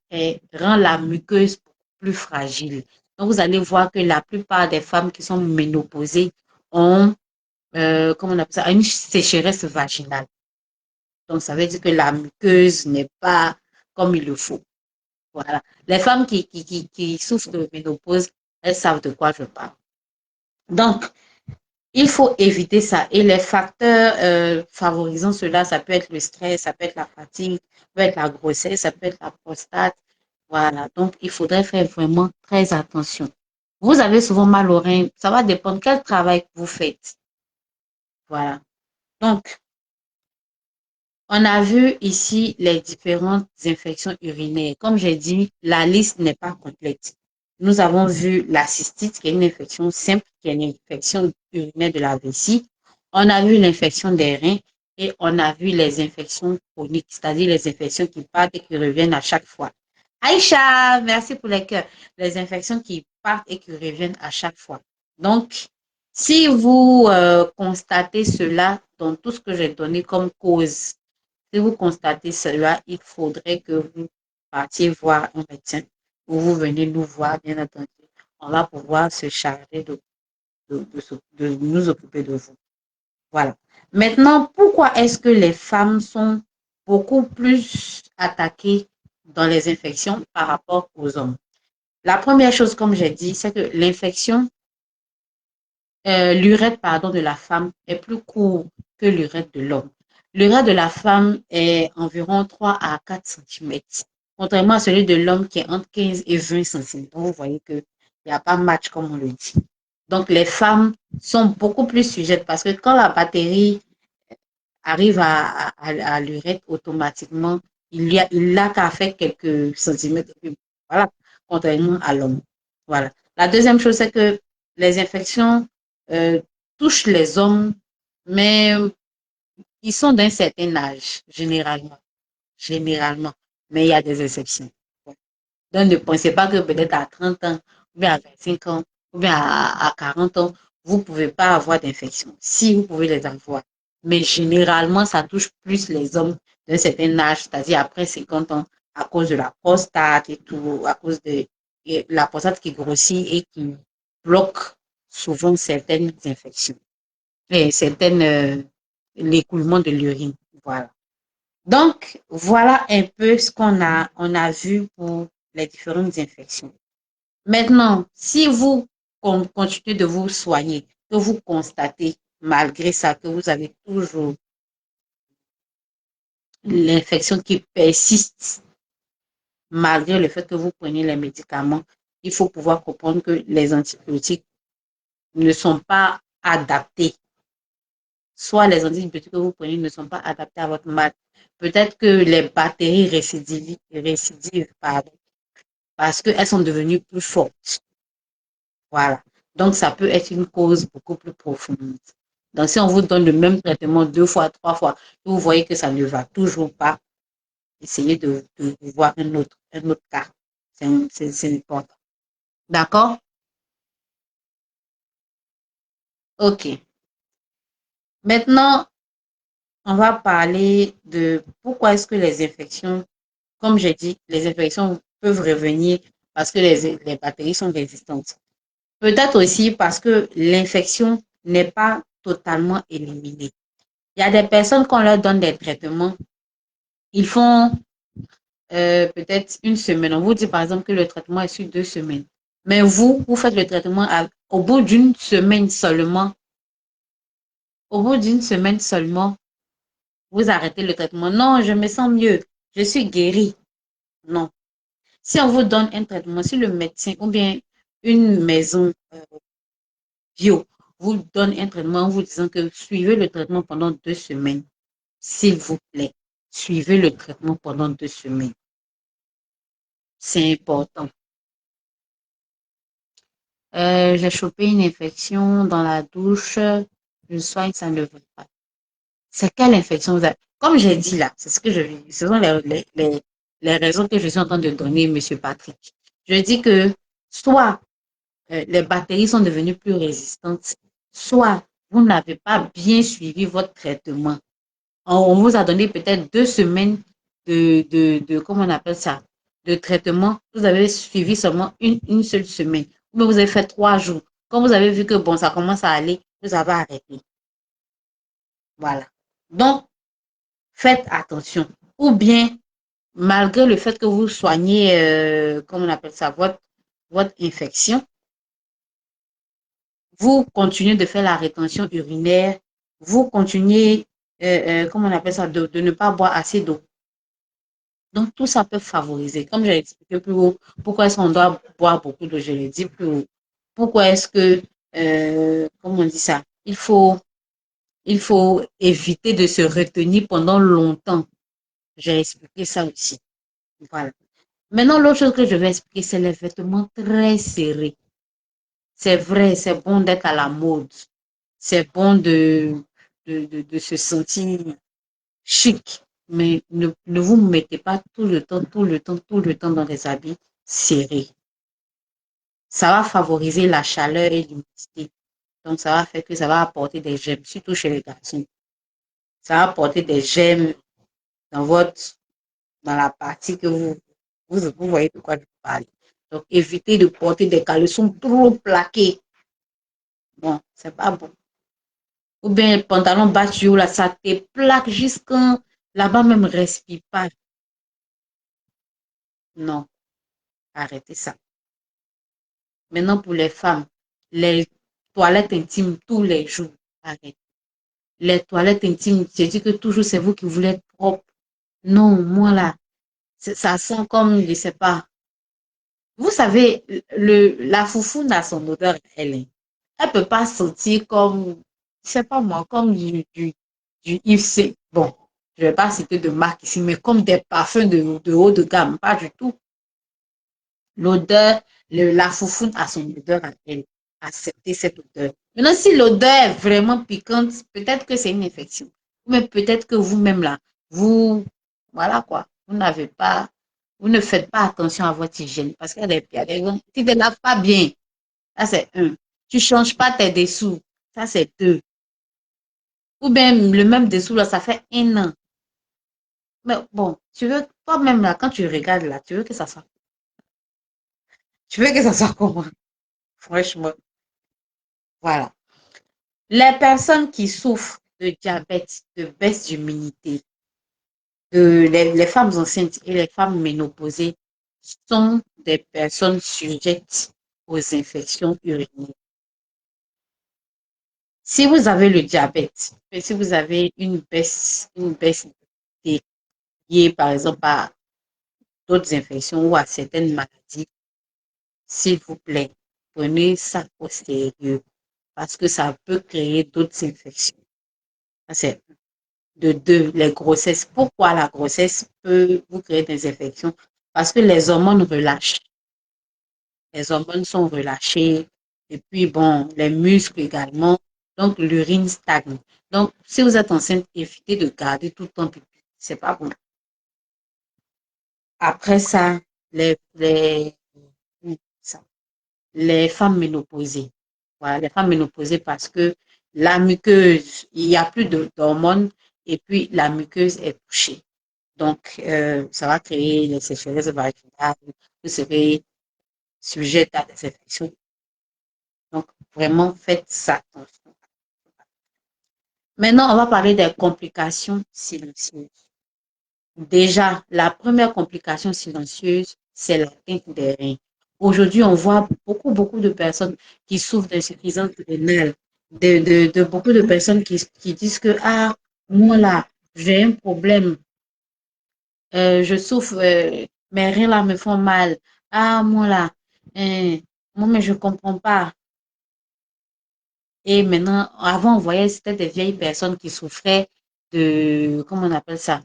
rend la muqueuse plus fragile. Donc, vous allez voir que la plupart des femmes qui sont ménopausées ont comment on appelle ça, une sécheresse vaginale. Donc, ça veut dire que la muqueuse n'est pas comme il le faut. Voilà. Les femmes qui souffrent de ménopause, elles savent de quoi je parle. Donc, il faut éviter ça. Et les facteurs favorisant cela, ça peut être le stress, ça peut être la fatigue, ça peut être la grossesse, ça peut être la prostate. Voilà. Donc, il faudrait faire vraiment très attention. Vous avez souvent mal aux reins. Ça va dépendre quel travail vous faites. Voilà. Donc, on a vu ici les différentes infections urinaires. Comme j'ai dit, la liste n'est pas complète. Nous avons vu la cystite, qui est une infection simple, qui est une infection urinaire de la vessie. On a vu l'infection des reins et on a vu les infections chroniques, c'est-à-dire les infections qui partent et qui reviennent à chaque fois. Aïcha, merci pour les cœurs. Les infections qui partent et qui reviennent à chaque fois. Donc, si vous constatez cela dans tout ce que j'ai donné comme cause, si vous constatez cela, il faudrait que vous partiez voir un médecin ou vous venez nous voir, bien entendu. On va pouvoir se charger de nous occuper de vous. Voilà. Maintenant, pourquoi est-ce que les femmes sont beaucoup plus attaquées dans les infections par rapport aux hommes? La première chose, comme j'ai dit, c'est que l'urètre, pardon, de la femme est plus court que l'urètre de l'homme. L'urètre de la femme est environ 3 à 4 cm, contrairement à celui de l'homme qui est entre 15 et 20 cm. Donc, vous voyez qu'il n'y a pas match, comme on le dit. Donc, les femmes sont beaucoup plus sujettes parce que quand la batterie arrive à l'urètre automatiquement, il n'a qu'à faire quelques centimètres. Voilà, contrairement à l'homme. Voilà. La deuxième chose, c'est que les infections euh, touchent les hommes, mais ils sont d'un certain âge, généralement. Généralement. Mais il y a des exceptions. Donc, ne pensez pas que peut-être à 30 ans, ou bien à 25 ans, ou bien à 40 ans, vous ne pouvez pas avoir d'infection. Si, vous pouvez les avoir. Mais généralement, ça touche plus les hommes d'un certain âge, c'est-à-dire après 50 ans, à cause de la prostate et tout, à cause de la prostate qui grossit et qui bloque souvent certaines infections et certaines, l'écoulement de l'urine. Voilà. Donc, voilà un peu ce on a vu pour les différentes infections. Maintenant, si vous continuez de vous soigner, que vous constatez malgré ça que vous avez toujours l'infection qui persiste, malgré le fait que vous preniez les médicaments, il faut pouvoir comprendre que les antibiotiques ne sont pas adaptés. Soit les antibiotiques que vous prenez ne sont pas adaptés à votre mal. Peut-être que les bactéries récidivent, pardon, parce qu'elles sont devenues plus fortes. Voilà. Donc, ça peut être une cause beaucoup plus profonde. Donc, si on vous donne le même traitement 2 fois, 3 fois, et vous voyez que ça ne va toujours pas, essayez de voir un autre cas. C'est important. D'accord? OK. Maintenant, on va parler de pourquoi est-ce que les infections, comme j'ai dit, les infections peuvent revenir parce que les bactéries sont résistantes. Peut-être aussi parce que l'infection n'est pas totalement éliminée. Il y a des personnes, quand on leur donne des traitements, ils font peut-être une semaine. On vous dit par exemple que le traitement est sur 2 semaines. Mais vous faites le traitement au bout d'une semaine seulement. Au bout d'une semaine seulement, vous arrêtez le traitement. Non, je me sens mieux. Je suis guérie. Non. Si on vous donne un traitement, si le médecin ou bien une maison bio vous donne un traitement en vous disant que suivez le traitement pendant 2 semaines, s'il vous plaît, suivez le traitement pendant 2 semaines. C'est important. J'ai chopé une infection dans la douche. Je soigne, ça ne va pas. C'est quelle infection vous avez? Comme j'ai dit là, c'est ce que je vis. Ce sont les raisons que je suis en train de donner, Monsieur Patrick. Je dis que soit les bactéries sont devenues plus résistantes, soit vous n'avez pas bien suivi votre traitement. On vous a donné peut-être 2 semaines comment on appelle ça, de traitement. Vous avez suivi seulement une seule semaine. Mais vous avez fait 3 jours. Quand vous avez vu que bon, ça commence à aller, vous avez arrêté. Voilà. Donc, faites attention. Ou bien, malgré le fait que vous soignez, comment on appelle ça, votre infection, vous continuez de faire la rétention urinaire, vous continuez, comment on appelle ça, de ne pas boire assez d'eau. Donc, tout ça peut favoriser. Comme j'ai expliqué plus haut, pourquoi est-ce qu'on doit boire beaucoup d'eau, je l'ai dit plus haut. Pourquoi est-ce que, comment on dit ça, il faut éviter de se retenir pendant longtemps. J'ai expliqué ça aussi. Voilà. Maintenant, l'autre chose que je vais expliquer, c'est les vêtements très serrés. C'est vrai, c'est bon d'être à la mode. C'est bon de se sentir chic. Mais ne vous mettez pas tout le temps dans des habits serrés. Ça va favoriser la chaleur et l'humidité. Donc, ça va faire que ça va apporter des gemmes, surtout chez les garçons. Ça va apporter des gemmes dans dans la partie que vous voyez de quoi je parle. Donc, évitez de porter des caleçons trop plaqués. Bon, c'est pas bon. Ou bien, le pantalon bas là, ça te plaque jusqu'à là-bas même respire pas. Non, arrêtez ça. Maintenant, pour les femmes, les toilettes intimes tous les jours, arrêtez. Les toilettes intimes, c'est dit que toujours c'est vous qui voulez être propre. Non, moi là, ça sent comme, je sais pas. Vous savez, la foufoune a son odeur, elle. Elle peut pas sentir comme, je sais pas moi, comme du Yves Saint. Bon, je vais pas citer de marque ici, mais comme des parfums de haut de gamme, pas du tout. L'odeur, la foufoune a son odeur à elle. Accepter cette odeur. Maintenant, si l'odeur est vraiment piquante, peut-être que c'est une infection. Mais peut-être que vous-même là, voilà quoi, vous ne faites pas attention à votre hygiène parce qu'il y a des gens qui ne te lavent pas bien. Ça, c'est un. Tu ne changes pas tes dessous. Ça, c'est deux. Ou bien le même dessous là, ça fait un an. Mais bon, tu veux, toi-même là, quand tu regardes là, tu veux que ça soit comment? Franchement, voilà. Les personnes qui souffrent de diabète, de baisse d'immunité, les femmes enceintes et les femmes ménopausées sont des personnes sujettes aux infections urinaires. Si vous avez le diabète, et si vous avez une baisse liée par exemple à d'autres infections ou à certaines maladies, s'il vous plaît, prenez ça au sérieux parce que ça peut créer d'autres infections. C'est de deux, les grossesses. Pourquoi la grossesse peut vous créer des infections? Parce que les hormones relâchent. Les hormones sont relâchées. Et puis, bon, les muscles également. Donc, l'urine stagne. Donc, si vous êtes enceinte, évitez de garder tout le temps pipi. C'est pas bon. Après ça, les, ça, les femmes ménopausées. Voilà, les femmes ménopausées parce que la muqueuse, il n'y a plus d'hormones et puis la muqueuse est touchée. Donc, ça va créer les sécheresses vaginales, vous serez sujette à des infections. Donc, vraiment, faites ça. Maintenant, on va parler des complications silencieuses. Déjà, la première complication silencieuse, c'est l'atteinte des reins. Aujourd'hui, on voit beaucoup de personnes qui souffrent d'insuffisance rénale, de beaucoup de personnes qui disent que, ah, moi là, j'ai un problème, je souffre, mes reins là me font mal. Ah, moi là, moi, mais je ne comprends pas. Et maintenant, avant, on voyait, c'était des vieilles personnes qui souffraient comment on appelle ça,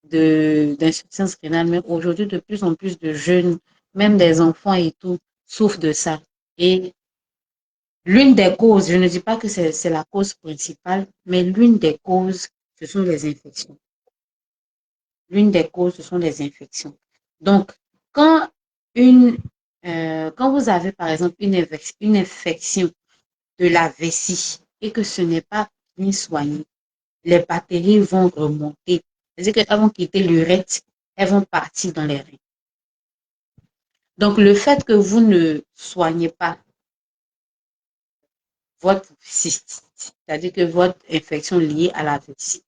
d'insuffisance rénale. Mais aujourd'hui, de plus en plus de jeunes, même des enfants et tout, souffrent de ça. Et l'une des causes, je ne dis pas que c'est la cause principale, mais l'une des causes, ce sont les infections. L'une des causes, ce sont les infections. Donc, quand quand vous avez, par exemple, une infection de la vessie et que ce n'est pas bien soigné, les bactéries vont remonter. C'est-à-dire qu'elles vont quitter l'urètre, elles vont partir dans les reins. Donc, le fait que vous ne soignez pas votre cystite, c'est-à-dire que votre infection liée à la vessie,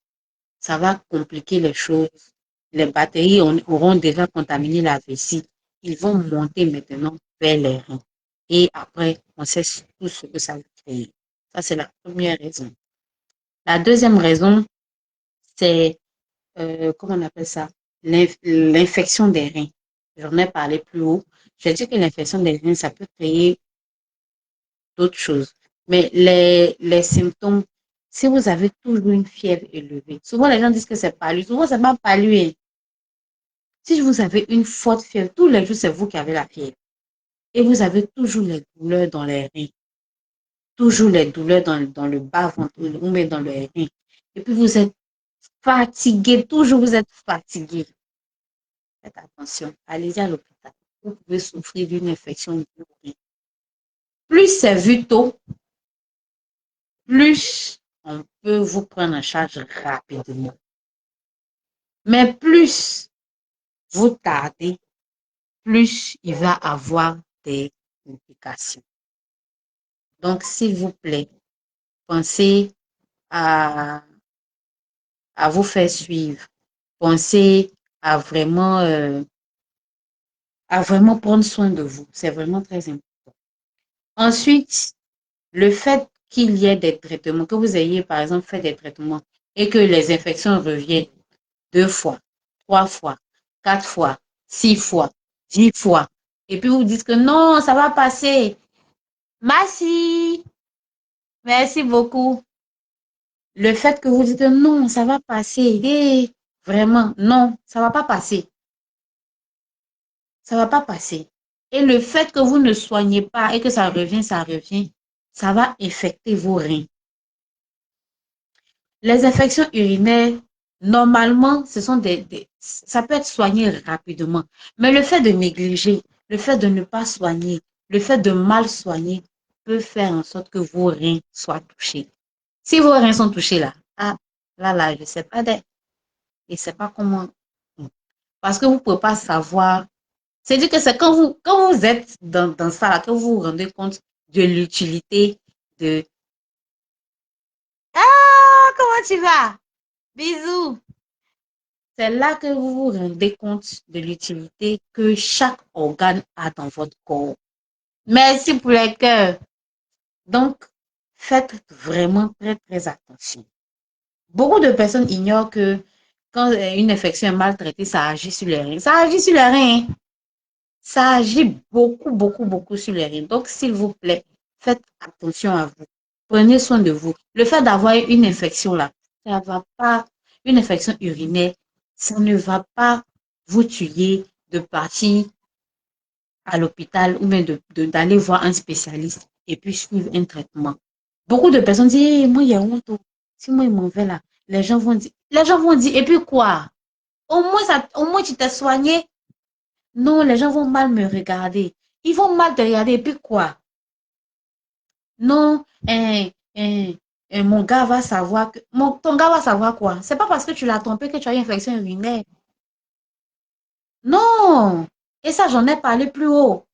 ça va compliquer les choses. Les bactéries auront déjà contaminé la vessie. Ils vont monter maintenant vers les reins. Et après, on sait tout ce que ça va créer. Ça, c'est la première raison. La deuxième raison, c'est, comment on appelle ça? L'infection des reins. J'en ai parlé plus haut. J'ai dit que l'infection des reins, ça peut créer d'autres choses. Mais les symptômes, si vous avez toujours une fièvre élevée, souvent les gens disent que c'est palu. Souvent, c'est pas palu. Hein. Si vous avez une forte fièvre, tous les jours, c'est vous qui avez la fièvre. Et vous avez toujours les douleurs dans les reins. Toujours les douleurs dans le bas-ventre ou même dans les reins. Et puis, vous êtes fatigué. Toujours, vous êtes fatigué. Faites attention. Allez-y à l'hôpital. Vous pouvez souffrir d'une infection du rein. Plus c'est vu tôt, plus on peut vous prendre en charge rapidement. Mais plus vous tardez, plus il va avoir des complications. Donc, s'il vous plaît, pensez à, à vous faire suivre. Pensez à vraiment prendre soin de vous. C'est vraiment très important. Ensuite, le fait qu'il y ait des traitements, que vous ayez par exemple fait des traitements et que les infections reviennent 2 fois, 3 fois, 4 fois, 6 fois, 10 fois, et puis vous dites que non, ça va passer. Merci, merci beaucoup. Le fait que vous dites que non, ça va passer, et vraiment, non, ça va pas passer. Ça va pas passer. Et le fait que vous ne soignez pas et que ça revient, ça va infecter vos reins. Les infections urinaires, normalement, ça peut être soigné rapidement. Mais le fait de négliger, le fait de ne pas soigner, le fait de mal soigner peut faire en sorte que vos reins soient touchés. Si vos reins sont touchés là, je ne sais pas, je ne sais pas comment. Parce que vous ne pouvez pas savoir. C'est-à-dire que c'est quand vous êtes dans ça, là, que vous vous rendez compte de l'utilité de... Ah, comment tu vas? Bisous. C'est là que vous vous rendez compte de l'utilité que chaque organe a dans votre corps. Merci pour les cœurs. Donc, faites vraiment très, très attention. Beaucoup de personnes ignorent que quand une infection est mal traitée, ça agit sur les reins. Ça agit sur les reins. Ça agit beaucoup, beaucoup, beaucoup sur les reins. Donc, s'il vous plaît, faites attention à vous. Prenez soin de vous. Le fait d'avoir une infection là, ça va pas, une infection urinaire, ça ne va pas vous tuer de partir à l'hôpital ou bien d'aller voir un spécialiste et puis suivre un traitement. Beaucoup de personnes disent, hey, moi, il y a honte. Si moi, il m'en vais là, les gens vont dire, et puis quoi? Au moins, tu t'es soigné. Non, les gens vont mal me regarder. Ils vont mal te regarder, et puis quoi? Non, mon gars va savoir que. Ton gars va savoir quoi? C'est pas parce que tu l'as trompé que tu as une infection urinaire. Non! Et ça, j'en ai parlé plus haut.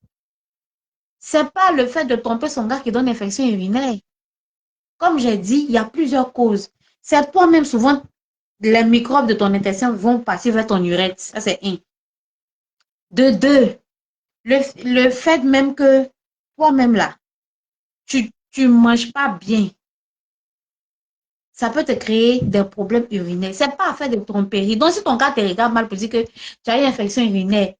C'est pas le fait de tromper son gars qui donne infection urinaire. Comme j'ai dit, il y a plusieurs causes. C'est toi-même, souvent, les microbes de ton intestin vont passer vers ton urètre. Ça, c'est un. De deux, le fait même que toi-même là, tu manges pas bien, ça peut te créer des problèmes urinaires. C'est pas affaire de tromperie. Donc, si ton gars te regarde mal pour dire que tu as une infection urinaire,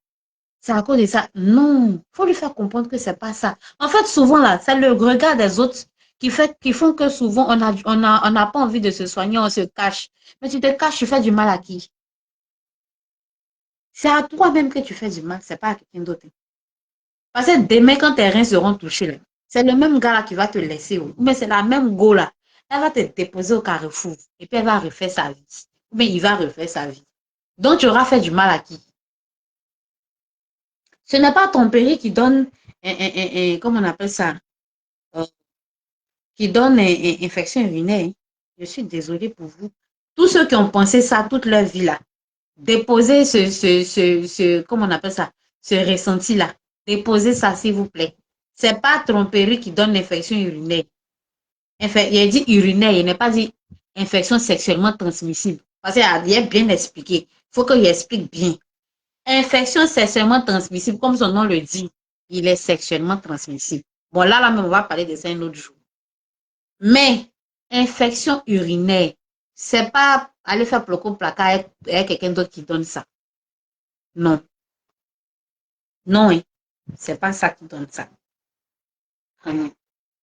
c'est à cause de ça. Non, il faut lui faire comprendre que c'est pas ça. En fait, souvent là, c'est le regard des autres qui font que souvent on n'a pas envie de se soigner, on se cache. Mais tu te caches, tu fais du mal à qui? C'est à toi-même que tu fais du mal, c'est pas à quelqu'un d'autre. Parce que demain, quand tes reins seront touchés, là, c'est le même gars là qui va te laisser. Mais c'est la même go là. Elle va te déposer au carrefour. Et puis elle va refaire sa vie. Mais il va refaire sa vie. Donc tu auras fait du mal à qui? Ce n'est pas ton père qui donne, comment on appelle ça, euh, qui donne infection urinaire. Je suis désolée pour vous. Tous ceux qui ont pensé ça toute leur vie là, déposez comment on appelle ça, ce ressenti là. Déposez ça s'il vous plaît. C'est pas tromperie qui donne l'infection urinaire. Il a dit urinaire, il n'a pas dit infection sexuellement transmissible. Parce qu'il a bien expliqué. Il faut qu'il explique bien. Infection sexuellement transmissible, comme son nom le dit, il est sexuellement transmissible. Bon, là même, on va parler de ça un autre jour. Mais, infection urinaire, c'est pas aller faire placo placard avec quelqu'un d'autre qui donne ça. Non. Non, hein. C'est pas ça qui donne ça.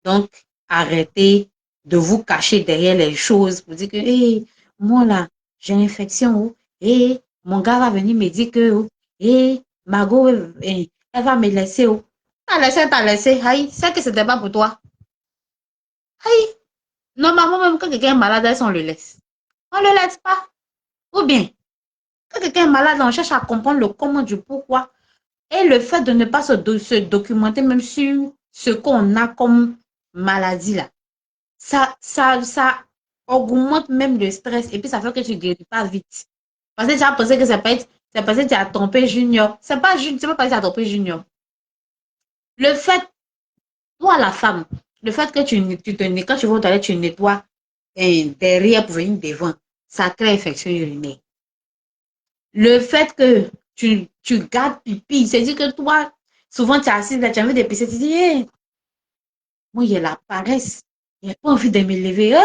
Donc, arrêtez de vous cacher derrière les choses pour dire que, hey, moi là, j'ai une infection, et mon gars va venir me dire que, et Margot, elle va me laisser. T'as laissé, aïe, c'est que c'était pas pour toi. Aïe, normalement, même quand quelqu'un est malade, on le laisse. On le laisse pas. Ou bien, quand quelqu'un est malade, on cherche à comprendre le comment du pourquoi. Et le fait de ne pas se documenter même sur ce qu'on a comme maladie là. Ça augmente même le stress et puis ça fait que tu ne guéris pas vite. Parce que tu as pensé que c'est parce que tu as trompé Junior. C'est pas parce que tu as trompé Junior. Le fait, toi la femme, le fait que quand tu vas aux toilettes, tu nettoies derrière pour venir devant, ça crée infection urinaire. Le fait que tu gardes pipi, c'est-à-dire que toi, souvent tu es assise là, tu as envie de pisser, tu dis, hey, moi, il y a la paresse, il n'y a pas envie de me lever. Hein?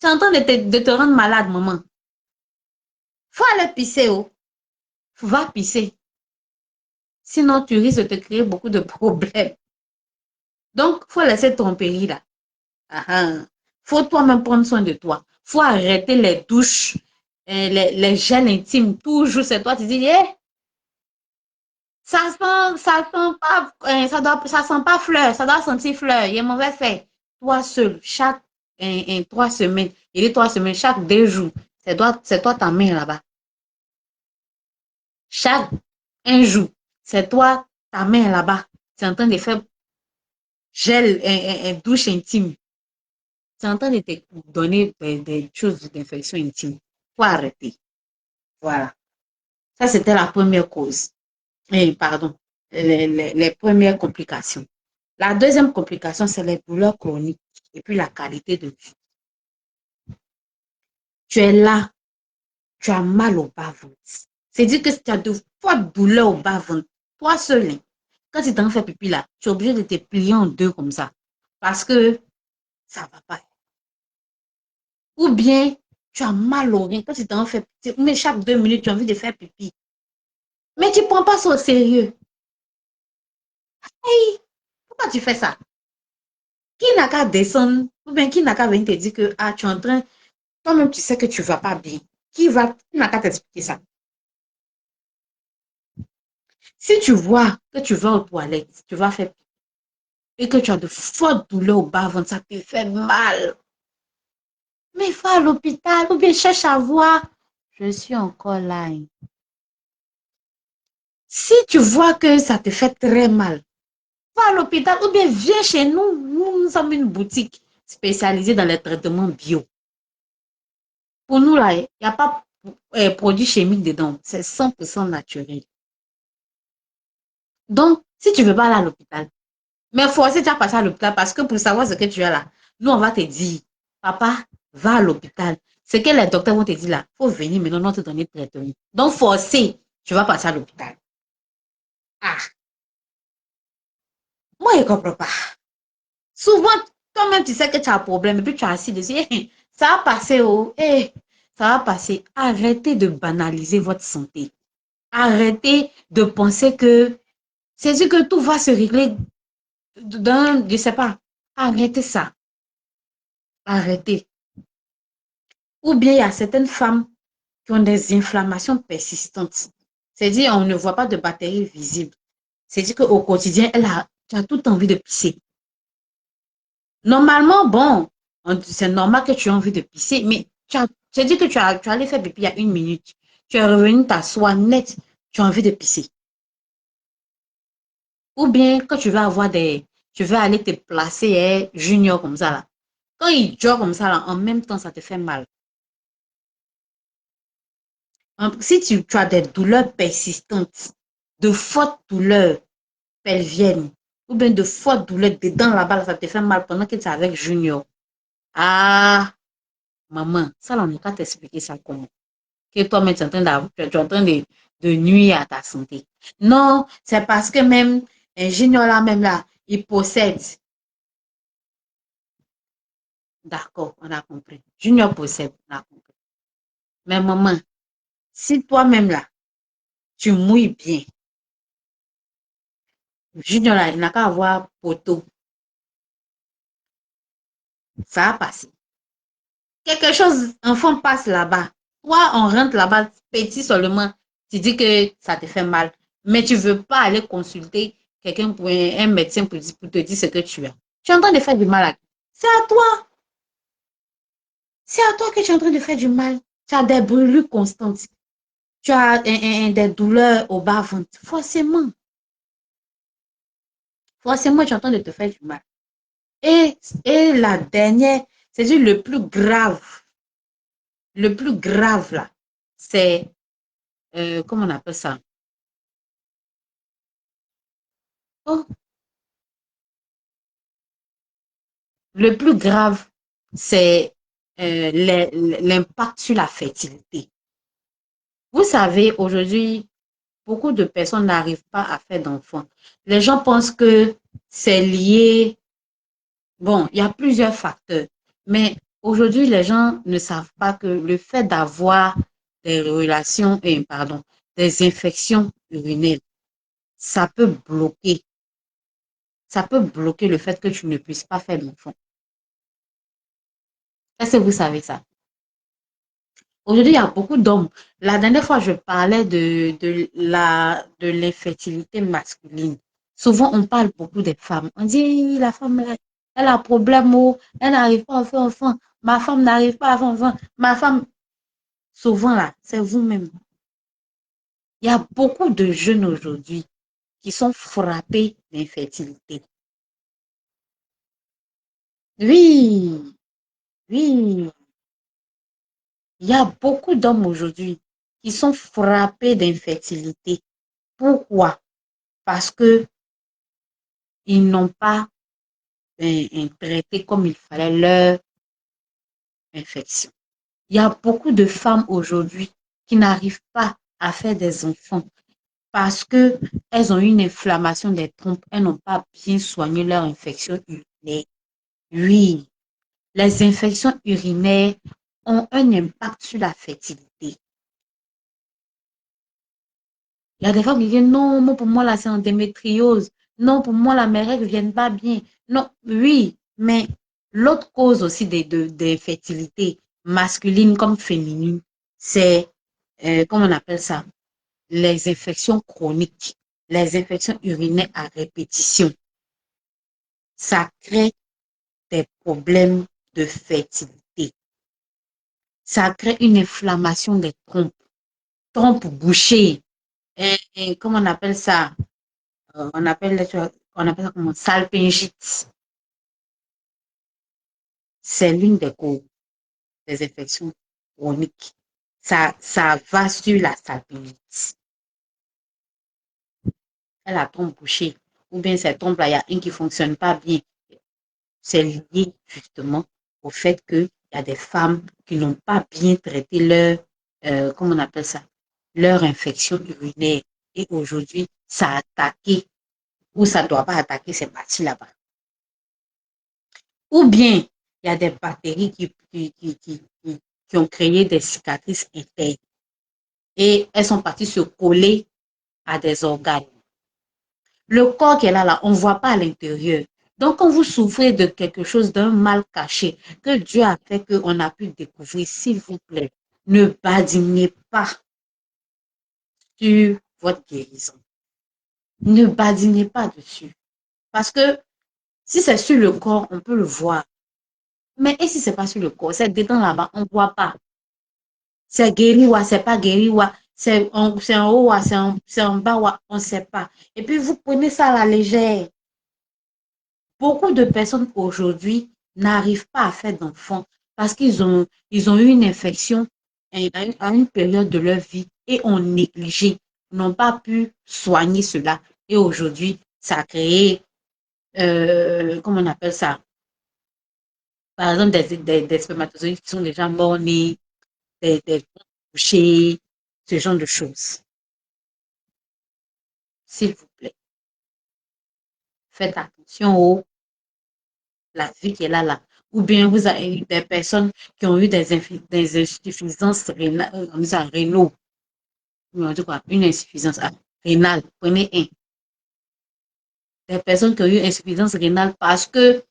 Tu es en train de te rendre malade, maman. Faut aller pisser, oh. Va pisser. Sinon, tu risques de te créer beaucoup de problèmes. Donc, faut laisser ton péri là. Ah, ah. Faut toi-même prendre soin de toi. Faut arrêter les douches, les gels intimes. Toujours, c'est toi, tu dis, hey, ça sent pas, ça sent pas fleur, ça doit sentir fleur. Il y a mauvais fait. Toi seul, chaque 3 semaines, il est 3 semaines, chaque 2 jours, c'est toi ta main là-bas. Chaque un jour, c'est toi ta main là-bas. Tu es en train de faire gel, douche intime. Tu es en train de te donner des choses d'infection intime. Faut arrêter. Voilà. Ça, c'était la première cause. Pardon, les premières complications. La deuxième complication, c'est les douleurs chroniques et puis la qualité de vie. Tu es là, tu as mal au bas-ventre. C'est-à-dire que si tu as de fortes douleurs au bas-ventre, toi seul, hein, quand tu t'en fais pipi là, tu es obligé de te plier en deux comme ça. Parce que ça ne va pas. Ou bien, tu as mal au rein. Quand tu t'en fais pipi, mais chaque 2 minutes, tu as envie de faire pipi. Mais tu ne prends pas ça au sérieux. Hey, pourquoi tu fais ça? Qui n'a qu'à descendre, ou bien qui n'a qu'à venir te dire que ah, tu es en train, toi-même tu sais que tu ne vas pas bien. Qui n'a qu'à t'expliquer ça? Si tu vois que tu vas aux toilettes, tu vas faire et que tu as de fortes douleurs au bas-ventre, ça te fait mal. Mais va à l'hôpital ou bien cherche à voir. Je suis encore là. Hein. Si tu vois que ça te fait très mal, va à l'hôpital ou bien viens chez nous. Nous sommes une boutique spécialisée dans les traitements bio. Pour nous, là, il n'y a pas de produits chimiques dedans. C'est 100% naturel. Donc, si tu ne veux pas aller à l'hôpital, mais forcément, tu vas passer à l'hôpital parce que pour savoir ce que tu as là, nous, on va te dire, papa, va à l'hôpital. Ce que les docteurs vont te dire là, il faut venir maintenant, on va te donner le traitement. Donc, forcé, tu vas passer à l'hôpital. Ah, moi, je ne comprends pas. Souvent, toi-même, tu sais que tu as un problème et puis tu as assis dessus. Ça va passer, oh, ça va passer. Arrêtez de banaliser votre santé. Arrêtez de penser que c'est sûr que tout va se régler je ne sais pas. Arrêtez ça. Arrêtez. Ou bien il y a certaines femmes qui ont des inflammations persistantes. C'est-à-dire, on ne voit pas de bactéries visibles. C'est-à-dire qu'au quotidien, tu as tout envie de pisser. Normalement, bon, c'est normal que tu aies envie de pisser, mais tu as dit que tu allais faire pipi il y a 1 minute. Tu es revenu t'asseoir net, tu as envie de pisser. Ou bien quand tu veux aller te placer junior comme ça là. Quand il dort comme ça là, en même temps, ça te fait mal. Si tu as des douleurs persistantes, de fortes douleurs pelviennes, ou bien de fortes douleurs dedans là-bas, là, ça te fait mal pendant que tu es avec Junior. Ah, maman, ça là, on ne peut pas t'expliquer ça comment. que toi-même, tu es en train de nuire à ta santé. Non, c'est parce que même un junior là, même là, il possède. D'accord, on a compris. Junior possède, on a compris. Mais maman, si toi-même là, tu mouilles bien, Junior là, il n'a qu'à avoir poteau. Ça a passé. Quelque chose, enfant passe là-bas. Toi, on rentre là-bas, petit seulement. Tu dis que ça te fait mal. Mais tu ne veux pas aller consulter quelqu'un pour un médecin pour te dire ce que tu as. Tu es en train de faire du mal à qui? C'est à toi. C'est à toi que tu es en train de faire du mal. Tu as des brûlures constantes. Tu as des douleurs au bas-ventre. Forcément. Forcément, tu es en train de te faire du mal. Et la dernière, c'est le plus grave. Le plus grave là, c'est, comment on appelle ça? Oh, le plus grave, c'est l'impact sur la fertilité. Vous savez, aujourd'hui, beaucoup de personnes n'arrivent pas à faire d'enfants. Les gens pensent que c'est lié. Bon, il y a plusieurs facteurs, mais aujourd'hui, les gens ne savent pas que le fait d'avoir des relations, pardon, des infections urinaires, ça peut bloquer, ça peut bloquer le fait que tu ne puisses pas faire d'enfant. Est-ce que vous savez ça? Aujourd'hui, il y a beaucoup d'hommes. La dernière fois, je parlais de l'infertilité masculine. Souvent, on parle beaucoup des femmes. On dit, la femme, elle a un problème, oh, elle n'arrive pas à faire enfant. Ma femme n'arrive pas à faire enfant. Ma femme, souvent là, c'est vous-même. Il y a beaucoup de jeunes aujourd'hui qui sont frappés d'infertilité. Oui, oui. Il y a beaucoup d'hommes aujourd'hui qui sont frappés d'infertilité. Pourquoi? Parce que ils n'ont pas traité comme il fallait leur infection. Il y a beaucoup de femmes aujourd'hui qui n'arrivent pas à faire des enfants parce qu'elles ont une inflammation des trompes, elles n'ont pas bien soigné leur infection urinaire. Oui, les infections urinaires ont un impact sur la fertilité. Il y a des femmes qui disent non, moi, pour moi, là, c'est endométriose. Non, pour moi, là, mes règles ne viennent pas bien. Non, oui, mais l'autre cause aussi des fertilités masculines comme féminines, c'est, comment on appelle ça, les infections chroniques, les infections urinaires à répétition. Ça crée des problèmes de fertilité. Ça crée une inflammation des trompes bouchées. Comment on appelle ça? On appelle, on appelle ça comme salpingite. C'est l'une des causes des infections chroniques. Ça va sur la salpingite. Elle a trompe bouchée. Ou bien ces trompes-là, il y a une qui ne fonctionne pas bien. C'est lié justement au fait qu'il y a des femmes qui n'ont pas bien traité leur, comment on appelle ça, leur infection urinaire. Et aujourd'hui, ça a attaqué, ou ça ne doit pas attaquer ces parties là-bas. Ou bien, il y a des bactéries qui ont créé des cicatrices internes et elles sont parties se coller à des organes. Le corps qui est là, on ne voit pas à l'intérieur. Donc, quand vous souffrez de quelque chose, d'un mal caché, que Dieu a fait qu'on a pu découvrir, s'il vous plaît, ne badinez pas sur votre guérison. Ne badinez pas dessus. Parce que si c'est sur le corps, on peut le voir. Mais et si ce n'est pas sur le corps, c'est dedans là-bas, on ne voit pas. C'est guéri ou c'est pas guéri ou c'est en haut ou c'est en bas ou on ne sait pas. Et puis vous prenez ça à la légère. Beaucoup de personnes aujourd'hui n'arrivent pas à faire d'enfants parce ils ont eu une infection à une période de leur vie et ont négligé, n'ont pas pu soigner cela. Et aujourd'hui, ça a créé, comment on appelle ça? Par exemple, des spermatozoïdes qui sont déjà morts-nés, des toucher, ce genre de choses. S'il vous plaît, faites attention la vie qu'elle a là. Ou bien vous avez des personnes qui ont eu des insuffisances rénales, on dit ça, rénaux. On dit quoi? Une insuffisance rénale. Prenez un. Des personnes qui ont eu insuffisance rénale parce que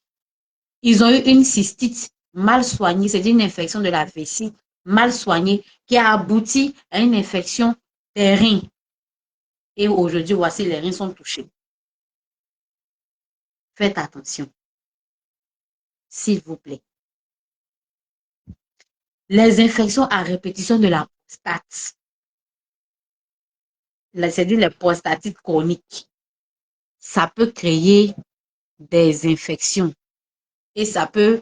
ils ont eu une cystite mal soignée, c'est une infection de la vessie mal soignée qui a abouti à une infection des reins. Et aujourd'hui, voici, les reins sont touchés. Faites attention, s'il vous plaît. Les infections à répétition de la prostate, c'est-à-dire les prostatites chroniques, ça peut créer des infections et ça peut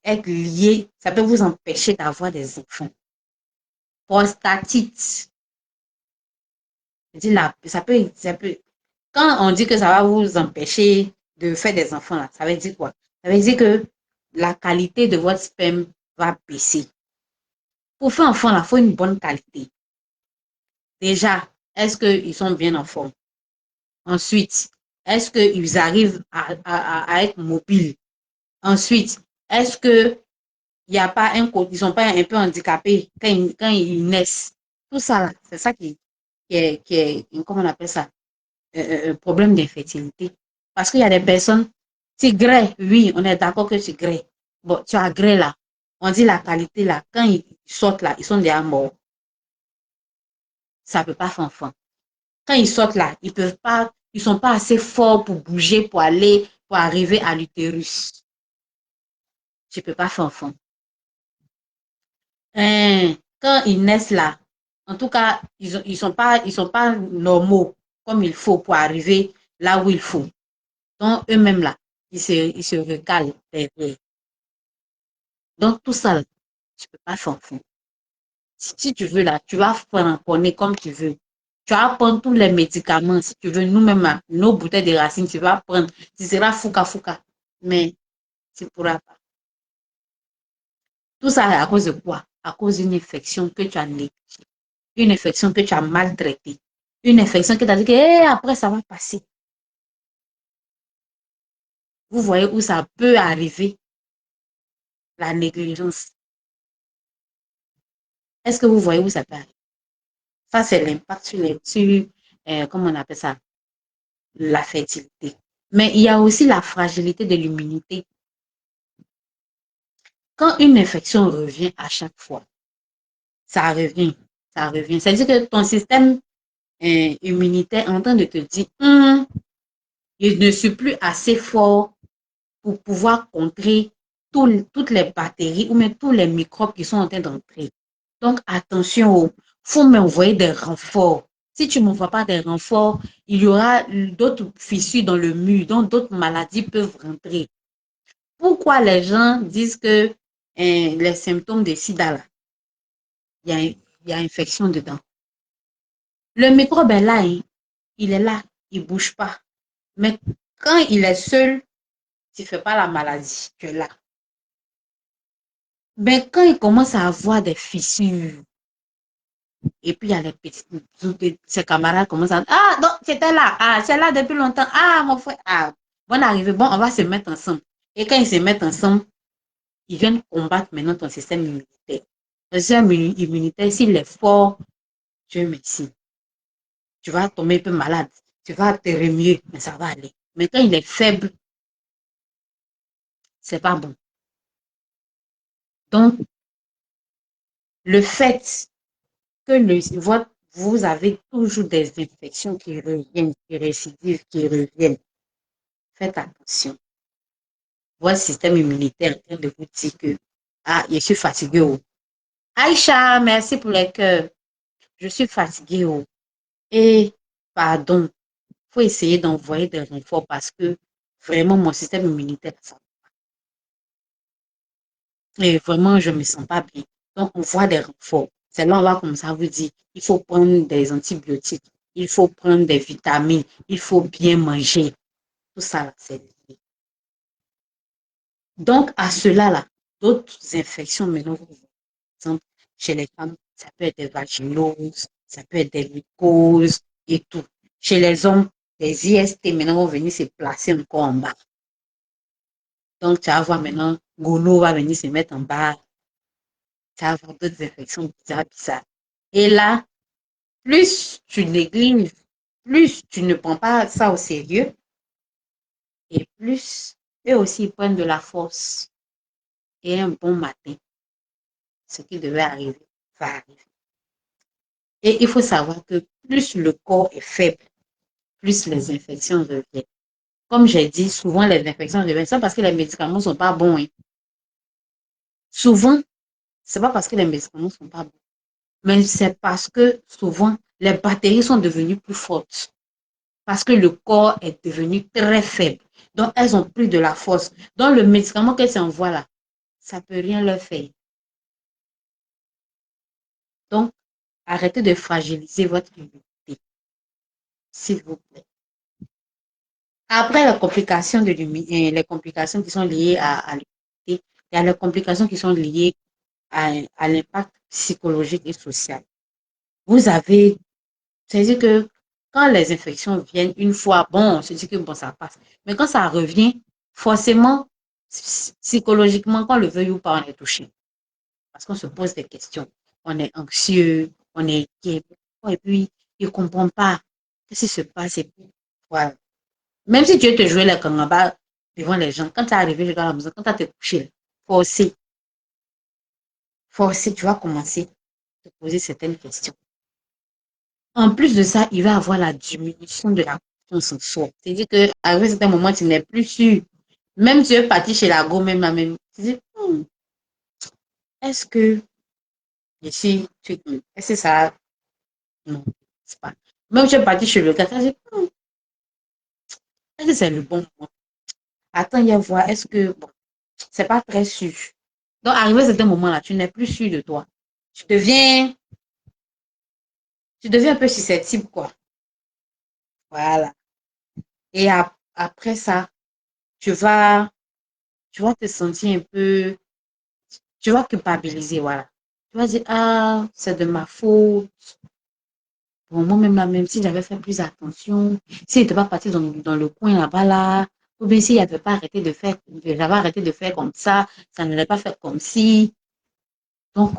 être lié, ça peut vous empêcher d'avoir des enfants. Prostatite, ça peut, quand on dit que ça va vous empêcher de faire des enfants, là, ça veut dire quoi? Ça veut dire que la qualité de votre sperme va baisser. Pour faire enfant, il faut une bonne qualité. Déjà, est-ce qu'ils sont bien en forme? Ensuite, est-ce qu'ils arrivent à être mobiles? Ensuite, est-ce que il y a pas ils sont pas un peu handicapés quand ils naissent? Tout ça, c'est ça comment on appelle ça? Un problème d'infertilité. Parce qu'il y a des personnes, c'est grès, oui, on est d'accord que c'est grès. Bon, tu as grès là. On dit la qualité là, quand ils sortent là, ils sont déjà morts. Ça ne peut pas faire enfant. Quand ils sortent là, ils peuvent pas, ils sont pas assez forts pour bouger, pour arriver à l'utérus. Je ne peux pas faire enfant. Quand ils naissent là, en tout cas, ils sont pas normaux comme il faut pour arriver là où il faut. Donc, eux-mêmes là, ils se recalent. Donc, tout ça, tu ne peux pas faire enfant. Si tu veux là, tu vas prendre comme tu veux. Tu vas prendre tous les médicaments, si tu veux, nous-mêmes, nos bouteilles de racines, tu vas prendre. Tu seras fouca. Mais tu ne pourras pas. Tout ça est à cause de quoi? À cause d'une infection que tu as négligée. Une infection que tu as maltraitée. Une infection que tu as dit que après, ça va passer. Vous voyez où ça peut arriver, la négligence. Est-ce que vous voyez où ça peut arriver? Ça, c'est l'impact comment on appelle ça? La fertilité. Mais il y a aussi la fragilité de l'immunité. Quand une infection revient à chaque fois, ça revient, ça revient. C'est-à-dire que ton système immunitaire est en train de te dire, je ne suis plus assez fort pour pouvoir contrer toutes les bactéries ou même tous les microbes qui sont en train d'entrer. Donc, attention, il faut m'envoyer des renforts. Si tu ne m'envoies pas des renforts, il y aura d'autres fissures dans le mur, donc d'autres maladies peuvent rentrer. Pourquoi les gens disent que les symptômes de sida, là, il y a infection dedans? Le microbe est là, hein. Il est là, il ne bouge pas. Mais quand il est seul, tu ne fais pas la maladie, tu es là. Mais quand il commence à avoir des fissures, et puis il y a les petits, ses camarades commencent à dire, ah, donc c'était là, ah, c'est là depuis longtemps, ah, mon frère, ah, bon arrivé, bon, on va se mettre ensemble. Et quand ils se mettent ensemble, ils viennent combattre maintenant ton système immunitaire. Le système immunitaire, s'il est fort, Dieu merci. Tu vas tomber un peu malade, tu vas te remuer, mais ça va aller. Mais quand il est faible, c'est pas bon. Donc, le fait que vous avez toujours des infections qui reviennent, qui récidivent, qui reviennent, faites attention. Votre système immunitaire est en train de vous dire que, ah, je suis fatigué. Oh. Aïcha, merci pour les cœurs. Je suis fatigué. Oh. Et, pardon, il faut essayer d'envoyer des renforts parce que vraiment, mon système immunitaire, ça. Et vraiment, je ne me sens pas bien. Donc, on voit des renforts. C'est là, on va commencer à vous dire, il faut prendre des antibiotiques, il faut prendre des vitamines, il faut bien manger. Tout ça, c'est lié. Donc, à cela, là, d'autres infections, maintenant, par exemple, chez les femmes, Ça peut être des vaginoses, ça peut être des mycoses et tout. Chez les hommes, les IST maintenant vont venir se placer encore en bas. Donc, tu vas voir maintenant, gono va venir se mettre en bas. Tu vas avoir d'autres infections bizarres. Et là, plus tu négliges, plus tu ne prends pas ça au sérieux, et plus eux aussi ils prennent de la force. Et un bon matin, ce qui devait arriver va arriver. Et il faut savoir que plus le corps est faible, plus les infections reviennent. Comme j'ai dit, souvent les infections reviennent. C'est parce que les médicaments ne sont pas bons. Hein. Souvent, c'est pas parce que les médicaments ne sont pas bons, mais c'est parce que souvent les bactéries sont devenues plus fortes. Parce que le corps est devenu très faible. Donc, elles ont plus de la force. Donc, le médicament qu'elles s'envoient là, ça ne peut rien leur faire. Donc, arrêtez de fragiliser votre immunité, s'il vous plaît. Après les complications qui sont liées à l'immunité, il y a les complications qui sont liées à l'impact psychologique et social. Vous avez, c'est-à-dire que quand les infections viennent une fois, bon, on se dit que bon, ça passe. Mais quand ça revient, forcément, psychologiquement, qu'on le veuille ou pas, on est touché. Parce qu'on se pose des questions. On est anxieux, on est inquiet. Et puis, il ne comprend pas ce qui se passe. Et puis, voilà. Même si tu veux te jouer les kangaba devant les gens, quand tu es arrivé dans la maison, quand tu as te couché, forcé, forcé, tu vas commencer à te poser certaines questions. En plus de ça, il va y avoir la diminution de la confiance en soi. C'est-à-dire qu'à un certain moment, tu n'es plus sûr. Même si tu es parti chez la go, même la même, tu dis, est-ce que ici, est-ce que ça, non, c'est pas. Même si tu es parti chez le gars, tu dis, est-ce que c'est le bon moment? Attends, il y a voir, est-ce que, bon, c'est pas très sûr. Donc, arrivé à certain moment-là, tu n'es plus sûr de toi. Tu deviens, tu deviens un peu susceptible, quoi. Voilà. Et après ça, tu vas, tu vas te sentir un peu, tu vas culpabiliser, voilà. Tu vas dire, ah, c'est de ma faute. Bon, moi-même, là, même si j'avais fait plus attention, s'il n'était pas parti dans le coin là-bas, là, ou bien s'il n'avait pas arrêté de faire, j'avais arrêté de faire comme ça n'allait pas faire comme si. Donc,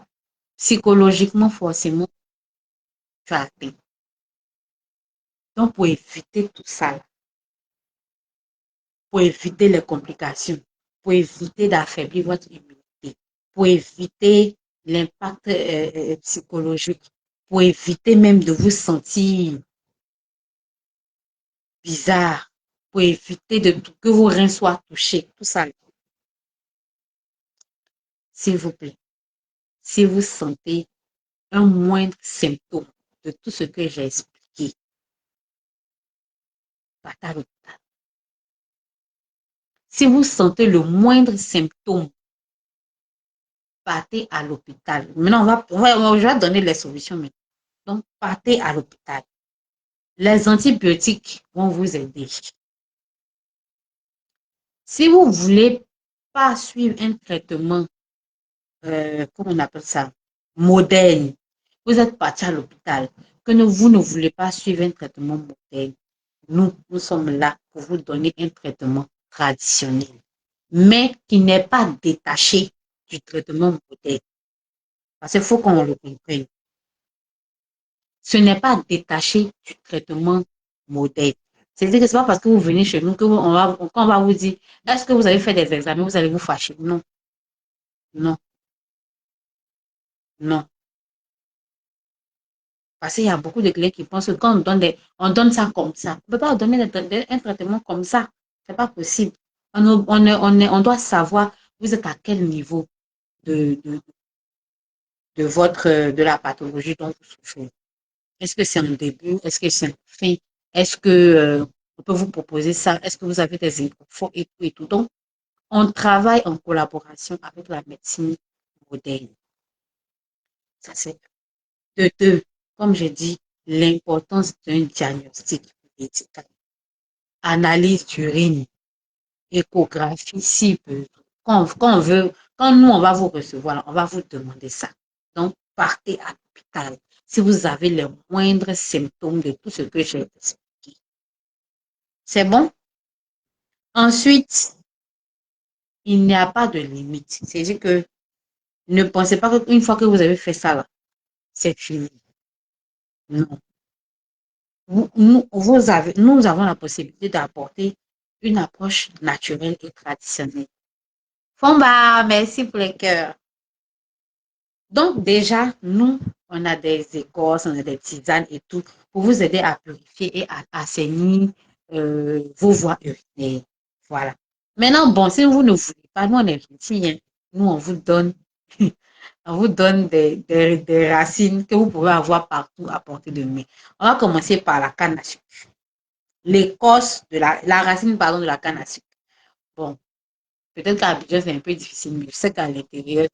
psychologiquement, forcément, tu as atteint. Donc, pour éviter tout ça, pour éviter les complications, pour éviter d'affaiblir votre immunité, pour éviter l'impact psychologique, pour éviter même de vous sentir bizarre, pour éviter que vos reins soient touchés, tout ça. S'il vous plaît, si vous sentez un moindre symptôme de tout ce que j'ai expliqué, partez à l'hôpital. Si vous sentez le moindre symptôme, partez à l'hôpital. Maintenant, je vais donner les solutions. Maintenant. Donc, partez à l'hôpital. Les antibiotiques vont vous aider. Si vous ne voulez pas suivre un traitement, comment on appelle ça, moderne, vous êtes parti à l'hôpital, vous ne voulez pas suivre un traitement moderne, nous sommes là pour vous donner un traitement traditionnel, mais qui n'est pas détaché du traitement moderne. Parce qu'il faut qu'on le comprenne. Ce n'est pas détaché du traitement moderne. C'est-à-dire que ce n'est pas parce que vous venez chez nous qu'on va vous dire, est-ce que vous avez fait des examens, vous allez vous fâcher. Non, non, non. Parce qu'il y a beaucoup de clients qui pensent que quand on donne ça comme ça, on ne peut pas donner un traitement comme ça. Ce n'est pas possible. On doit savoir, vous êtes à quel niveau de, de, de la pathologie dont vous souffrez. Est-ce que c'est un début? Est-ce que c'est un fin? Est-ce que on peut vous proposer ça? Est-ce que vous avez des infos et tout et tout? Donc, on travaille en collaboration avec la médecine moderne. Ça, c'est de deux. Comme j'ai dit, l'importance d'un diagnostic médical. Analyse d'urine, échographie, si peu. Quand nous, on va vous recevoir, on va vous demander ça. Donc, partez à l'hôpital si vous avez les moindres symptômes de tout ce que j'ai expliqué. C'est bon? Ensuite, il n'y a pas de limite. C'est-à-dire que ne pensez pas qu'une fois que vous avez fait ça, là, c'est fini. Non. Nous avons la possibilité d'apporter une approche naturelle et traditionnelle. Fomba, merci pour les cœurs. Donc déjà, nous, on a des écorces, on a des tisanes et tout pour vous aider à purifier et à assainir vos voies urinaires. Voilà. Maintenant, bon, si vous ne voulez pas, nous, on est gentils, hein. Nous, on vous donne des racines que vous pouvez avoir partout à portée de main. On va commencer par la canne à sucre. L'écorce de la racine, pardon, de la canne à sucre. Bon, peut-être qu'à Abidjan, c'est un peu difficile, mais je sais qu'à l'intérieur,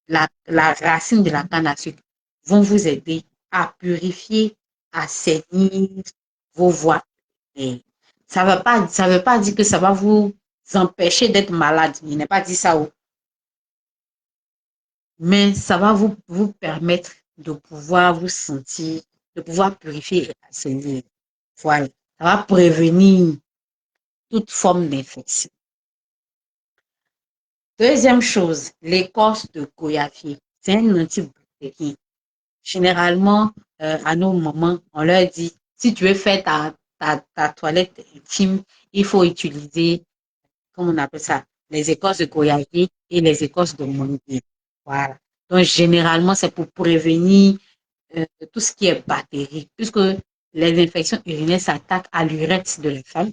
la racine de la canne à sucre vont vous aider à purifier, à saigner vos voies. Et ça veut pas dire que ça va vous empêcher d'être malade. Il n'est pas dit ça. Mais ça va vous permettre de pouvoir vous sentir, de pouvoir purifier et assainir. Voilà. Ça va prévenir toute forme d'infection. Deuxième chose, l'écorce de goyavier. C'est un antibactérien. Généralement, à nos mamans, on leur dit, si tu veux faire ta toilette intime, il faut utiliser, comment on appelle ça, les écorces de goyavier et les écorces de manguier. Voilà. Donc, généralement, c'est pour prévenir tout ce qui est bactéries, puisque les infections urinaires s'attaquent à l'urètre de la femme,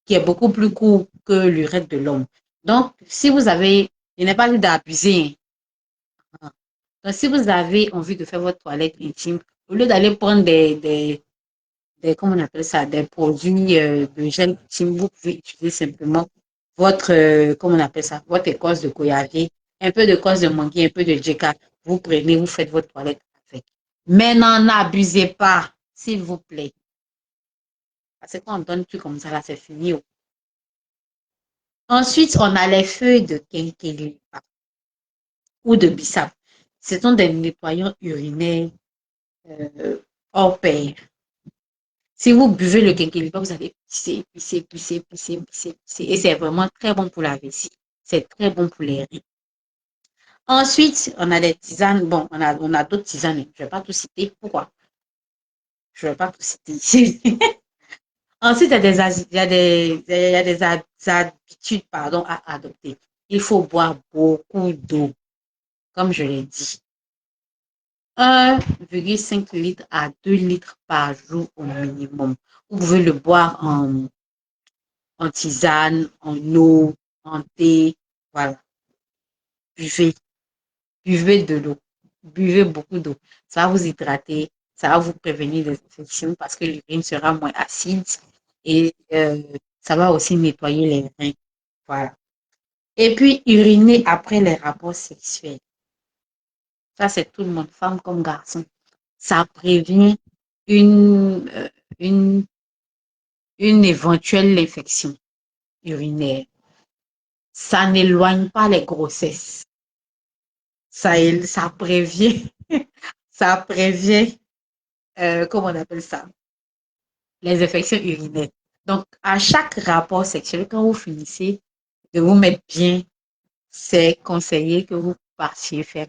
qui est beaucoup plus court que l'urètre de l'homme. Donc, si vous avez, il n'est pas dit d'abuser, hein. Donc, si vous avez envie de faire votre toilette intime, au lieu d'aller prendre comment on appelle ça, des produits de gel intime, vous pouvez utiliser simplement votre, comment on appelle ça, votre écorce de goyavier, un peu d'écorce de mangue, un peu de djeka. Vous prenez, vous faites votre toilette avec. Mais n'en abusez pas, s'il vous plaît. Parce que quand on donne plus comme ça, là, c'est fini. Ensuite, on a les feuilles de quinqueliba ou de bissap. Ce sont des nettoyants urinaires hors pair. Si vous buvez le quinqueliba, vous allez pisser, pisser, pisser, pisser, pisser, pisser. Et c'est vraiment très bon pour la vessie. C'est très bon pour les reins. Ensuite, on a des tisanes. Bon, on a d'autres tisanes. Je ne vais pas tout citer. Pourquoi? Je ne vais pas tout citer ici. Ensuite, il y a des habitudes pardon, à adopter. Il faut boire beaucoup d'eau, comme je l'ai dit. 1,5 litres à 2 litres par jour au minimum. Vous pouvez le boire en tisane, en eau, en thé. Voilà. Buvez. Buvez de l'eau. Buvez beaucoup d'eau. Ça va vous hydrater. Ça va vous prévenir des infections parce que l'urine sera moins acide et ça va aussi nettoyer les reins. Voilà. Et puis, uriner après les rapports sexuels. Ça, c'est tout le monde, femme comme garçon. Ça prévient une, euh, une, une éventuelle infection urinaire. Ça n'éloigne pas les grossesses. Ça prévient, ça prévient, comment on appelle ça, les infections urinaires. Donc, à chaque rapport sexuel, quand vous finissez de vous mettre bien, c'est conseillé que vous partiez faire.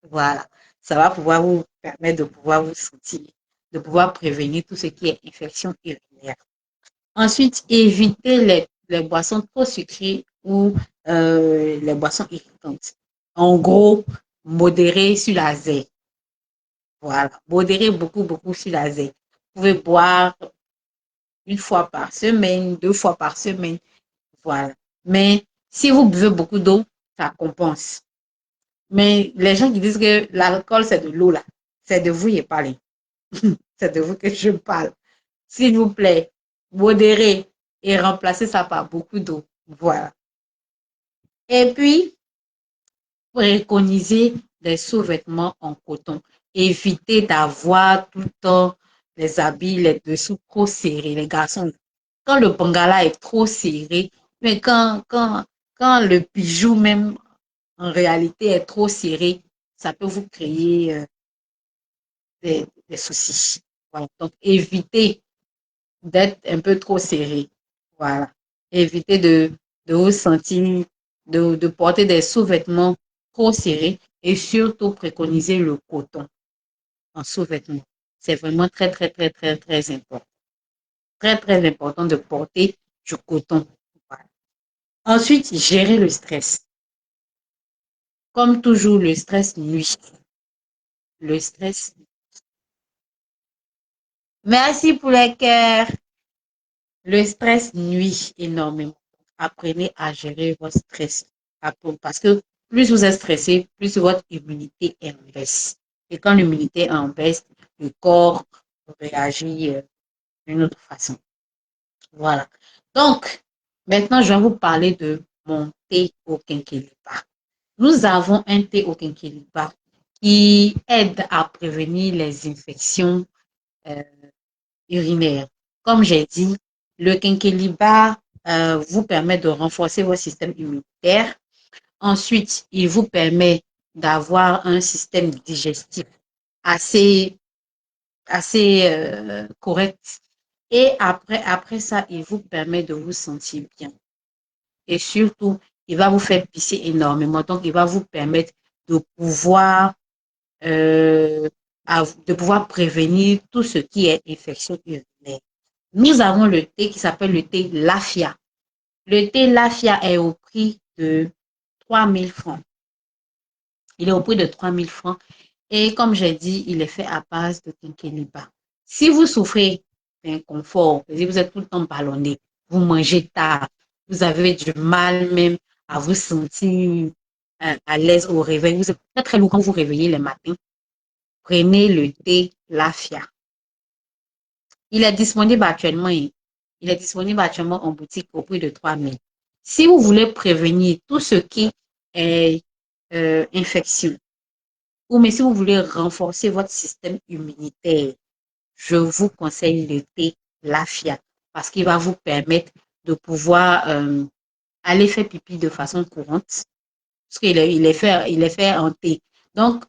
Voilà. Ça va pouvoir vous permettre de pouvoir vous sentir, de pouvoir prévenir tout ce qui est infection urinaire. Ensuite, évitez les boissons trop sucrées ou les boissons irritantes. En gros, modérer sur la zèle. Voilà. Modérer beaucoup, beaucoup sur la zèle. Vous pouvez boire une fois par semaine, 2 fois par semaine. Voilà. Mais si vous buvez beaucoup d'eau, ça compense. Mais les gens qui disent que l'alcool, c'est de l'eau, là, c'est de vous y parler. C'est de vous que je parle. S'il vous plaît, modérez et remplacez ça par beaucoup d'eau. Voilà. Et puis, préconisez des sous-vêtements en coton. Évitez d'avoir tout le temps les habits, les dessous trop serrés, les garçons. Quand le bangala est trop serré, mais quand le bijou même en réalité est trop serré, ça peut vous créer des soucis. Voilà. Donc, évitez d'être un peu trop serré. Voilà. Évitez de vous sentir, de porter des sous-vêtements trop serrés et surtout préconiser le coton en sous-vêtements. C'est vraiment très, très, très, très, très important. Très, très important de porter du coton. Voilà. Ensuite, gérer le stress. Comme toujours, le stress nuit. Le stress. Merci pour les cœurs. Le stress nuit énormément. Apprenez à gérer votre stress. Parce que plus vous êtes stressé, plus votre immunité est en baisse. Et quand l'immunité est en baisse, le corps réagit d'une autre façon. Voilà. Donc, maintenant, je vais vous parler de mon thé au quinquilibre. Nous avons un thé au quinquilibre qui aide à prévenir les infections euh, urinaires. Comme j'ai dit, le quinquilibre vous permet de renforcer votre système immunitaire. Ensuite, il vous permet d'avoir un système digestif assez, assez correct. Et après ça, il vous permet de vous sentir bien. Et surtout, il va vous faire pisser énormément. Donc, il va vous permettre de pouvoir, euh, de pouvoir prévenir tout ce qui est infection urinaire. Nous avons le thé qui s'appelle le thé Lafia. Le thé Lafia est au prix de 3 000 francs. Il est au prix de 3 000 francs. Et comme j'ai dit, il est fait à base de quinquilibre. Si vous souffrez d'inconfort, si vous êtes tout le temps ballonné, vous mangez tard, vous avez du mal même à vous sentir à l'aise au réveil, vous êtes très très lourd quand vous réveillez le matin, prenez le thé Lafia. Il est disponible actuellement. Il est disponible actuellement en boutique au prix de 3 000. Si vous voulez prévenir tout ce qui est infection, ou mais si vous voulez renforcer votre système immunitaire, je vous conseille le thé Lafia parce qu'il va vous permettre de pouvoir aller faire pipi de façon courante parce qu'il est fait en thé. Donc,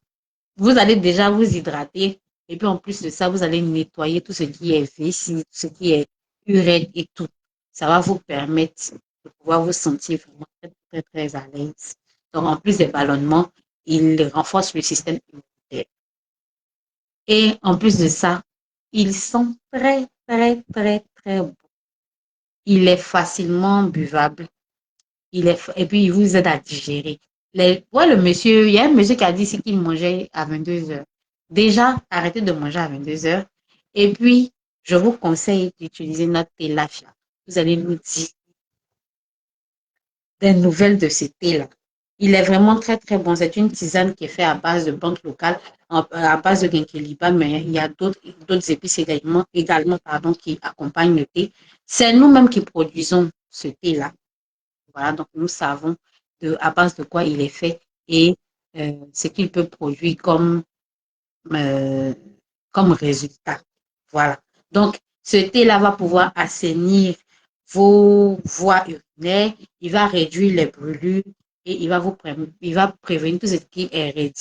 vous allez déjà vous hydrater et puis en plus de ça, vous allez nettoyer tout ce qui est vessie, tout ce qui est urène et tout. Ça va vous permettre de pouvoir vous sentir vraiment très, très, très à l'aise. Donc, en plus des ballonnements, il renforce le système immunitaire. Et en plus de ça, ils sont très, très, très, très bon. Il est facilement buvable. Et puis, il vous aide à digérer. Le monsieur, il y a un monsieur qui a dit ici qu'il mangeait à 22 heures. Déjà, arrêtez de manger à 22 heures. Et puis, je vous conseille d'utiliser notre thé Lafia. Vous allez nous dire des nouvelles de ce thé-là. Il est vraiment très, très bon. C'est une tisane qui est faite à base de plantes locales, à base de ginkgo mais il y a d'autres épices également pardon, qui accompagnent le thé. C'est nous-mêmes qui produisons ce thé-là. Voilà, donc nous savons à base de quoi il est fait et ce qu'il peut produire euh, comme résultat. Voilà. Donc, ce thé-là va pouvoir assainir vos voies urinaires, il va réduire les brûlures et il va prévenir tout ce qui est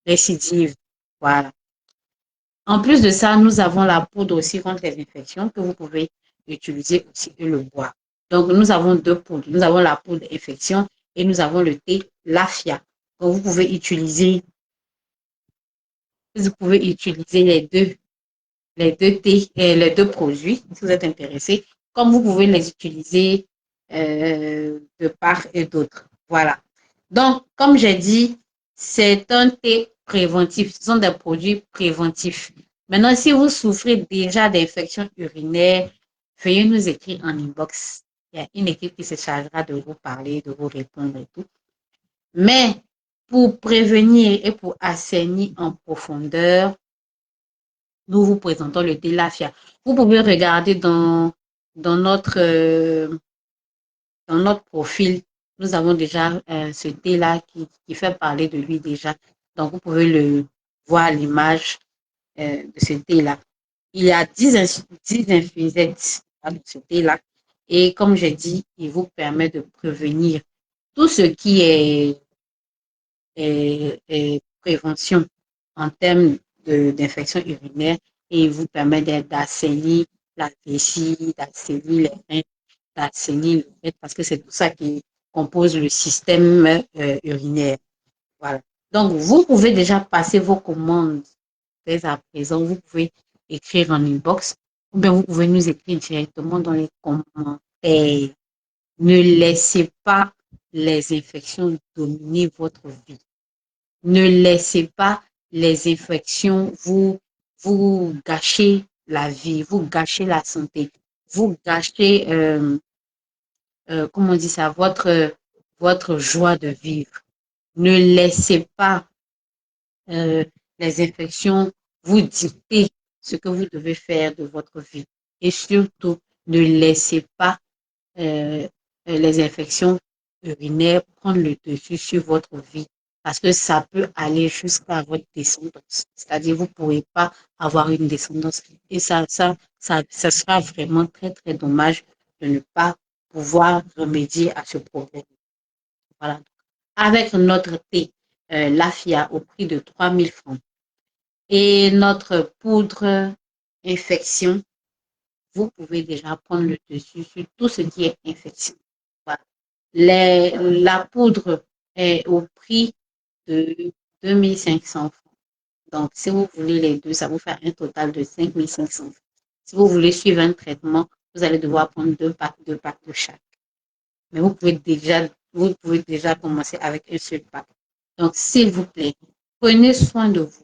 récidive. Voilà. En plus de ça, nous avons la poudre aussi contre les infections que vous pouvez utiliser aussi et le boire. Donc, nous avons deux poudres. Nous avons la poudre infection et nous avons le thé Lafia. Donc, vous pouvez utiliser les deux thés et les deux produits si vous êtes intéressé, comme vous pouvez les utiliser de part et d'autre. Voilà. Donc, comme j'ai dit, c'est un thé préventif. Ce sont des produits préventifs. Maintenant, si vous souffrez déjà d'infections urinaires, veuillez nous écrire en inbox. Il y a une équipe qui se chargera de vous parler, de vous répondre et tout. Mais pour prévenir et pour assainir en profondeur, nous vous présentons le thé Lafia. Vous pouvez regarder dans notre, euh, dans notre profil. Nous avons déjà ce thé-là qui fait parler de lui déjà. Donc, vous pouvez le voir à l'image de ce thé-là. Il y a 10 infusettes dans ce thé-là. Et comme j'ai dit, il vous permet de prévenir tout ce qui est prévention en termes d'infection urinaire et il vous permet d'assainir la vessie, d'assainir les reins, d'assainir le fait parce que c'est tout ça qui compose le système urinaire. Voilà. Donc, vous pouvez déjà passer vos commandes dès à présent. Vous pouvez écrire en inbox ou bien vous pouvez nous écrire directement dans les commentaires. Ne laissez pas les infections dominer votre vie. Ne laissez pas les infections vous gâcher la vie, vous gâcher la santé, vous gâcher, comment on dit ça, votre joie de vivre. Ne laissez pas euh, les infections vous dicter ce que vous devez faire de votre vie. Et surtout, ne laissez pas euh, les infections urinaires prendre le dessus sur votre vie parce que ça peut aller jusqu'à votre descendance. C'est-à-dire, vous ne pourrez pas avoir une descendance. Et ça sera vraiment très, très dommage de ne pas pouvoir remédier à ce problème. Voilà. Avec notre thé, Lafia au prix de 3 000 francs et notre poudre infection, vous pouvez déjà prendre le dessus sur tout ce qui est infection. Voilà. La poudre est au prix de 2 500 francs. Donc, si vous voulez les deux, ça vous fait un total de 5 500 francs. Si vous voulez suivre un traitement, vous allez devoir prendre deux packs de chaque. Mais vous pouvez déjà commencer avec un seul pack. Donc, s'il vous plaît, prenez soin de vous.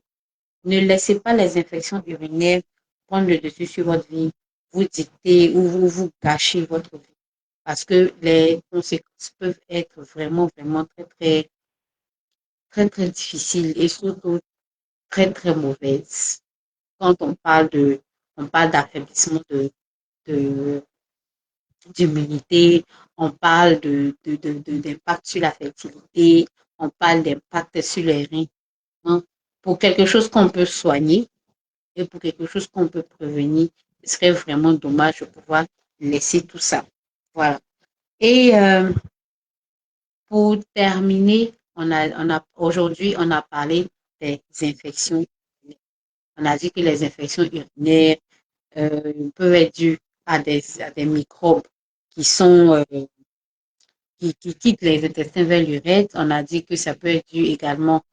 Ne laissez pas les infections urinaires prendre le dessus sur votre vie, vous dicter ou vous gâcher votre vie. Parce que les conséquences peuvent être vraiment, vraiment très, très, très, très difficiles et surtout très, très mauvaises. Quand on parle d'affaiblissement de, d'immunité, on parle d'impact sur la fertilité, on parle d'impact sur les reins. Hein. Pour quelque chose qu'on peut soigner et pour quelque chose qu'on peut prévenir, ce serait vraiment dommage de pouvoir laisser tout ça. Voilà. Et pour terminer, aujourd'hui, on a parlé des infections. On a dit que les infections urinaires peuvent être dues à des microbes qui sont qui quittent les intestins vers l'urètre. On a dit que ça peut être dû également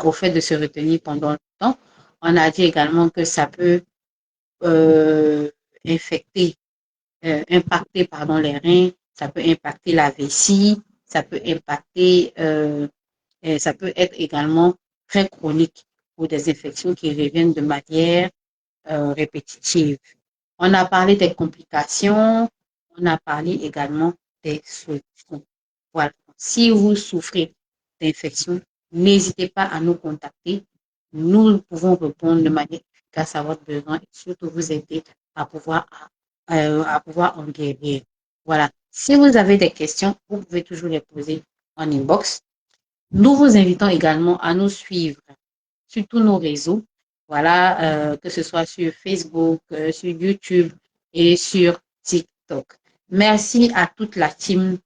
au fait de se retenir pendant longtemps. On a dit également que ça peut euh, infecter, impacter pardon, les reins, ça peut impacter la vessie, ça peut impacter, ça peut être également très chronique pour des infections qui reviennent de manière répétitive. On a parlé des complications, on a parlé également des solutions. Voilà. Si vous souffrez d'infection, n'hésitez pas à nous contacter. Nous pouvons répondre de manière efficace à votre besoin et surtout vous aider à pouvoir en guérir. Voilà. Si vous avez des questions, vous pouvez toujours les poser en inbox. Nous vous invitons également à nous suivre sur tous nos réseaux, voilà, que ce soit sur Facebook, sur YouTube et sur TikTok. Merci à toute la team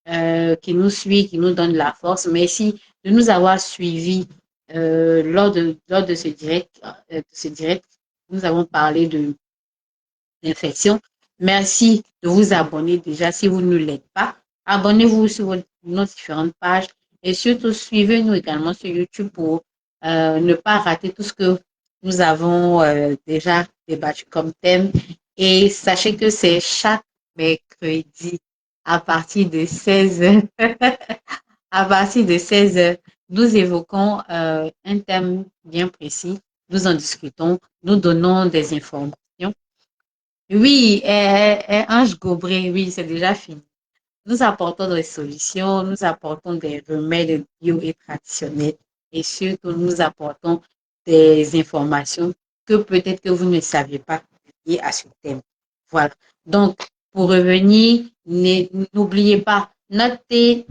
qui nous suit, qui nous donne la force. Merci de nous avoir suivis lors de ce direct. Nous avons parlé d'infection. Merci de vous abonner déjà si vous ne l'êtes pas. Abonnez-vous sur nos différentes pages et surtout suivez-nous également sur YouTube pour ne pas rater tout ce que nous avons déjà débattu comme thème. Et sachez que c'est chaque mercredi à partir de 16h. À partir de 16h, nous évoquons un thème bien précis. Nous en discutons, nous donnons des informations. Oui, Ange Gobré, oui, c'est déjà fini. Nous apportons des solutions, nous apportons des remèdes bio et traditionnels et surtout nous apportons des informations que peut-être que vous ne saviez pas liées à ce thème. Voilà. Donc, pour revenir, n'oubliez pas, notez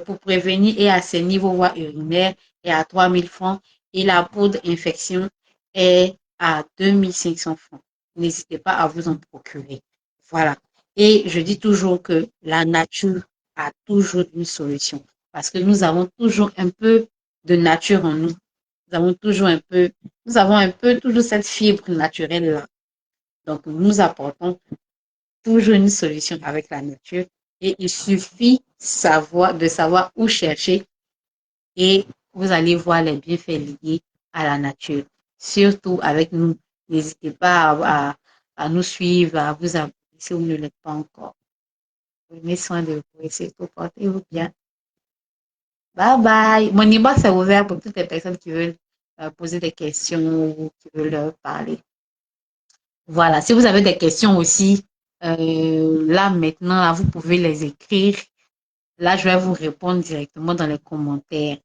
pour prévenir et assainir vos voies urinaires est à 3 000 francs et la poudre infection est à 2 500 francs. N'hésitez pas à vous en procurer. Voilà. Et je dis toujours que la nature a toujours une solution parce que nous avons toujours un peu de nature en nous. Nous avons un peu toujours cette fibre naturelle-là. Donc, nous apportons toujours une solution avec la nature et il suffit de savoir où chercher et vous allez voir les bienfaits liés à la nature. Surtout avec nous. N'hésitez pas à nous suivre, à vous abonner si vous ne l'êtes pas encore. Prenez soin de vous et surtout portez-vous bien. Bye bye. Mon inbox est ouvert pour toutes les personnes qui veulent poser des questions ou qui veulent parler. Voilà. Si vous avez des questions aussi, là maintenant, là, vous pouvez les écrire. Là, je vais vous répondre directement dans les commentaires.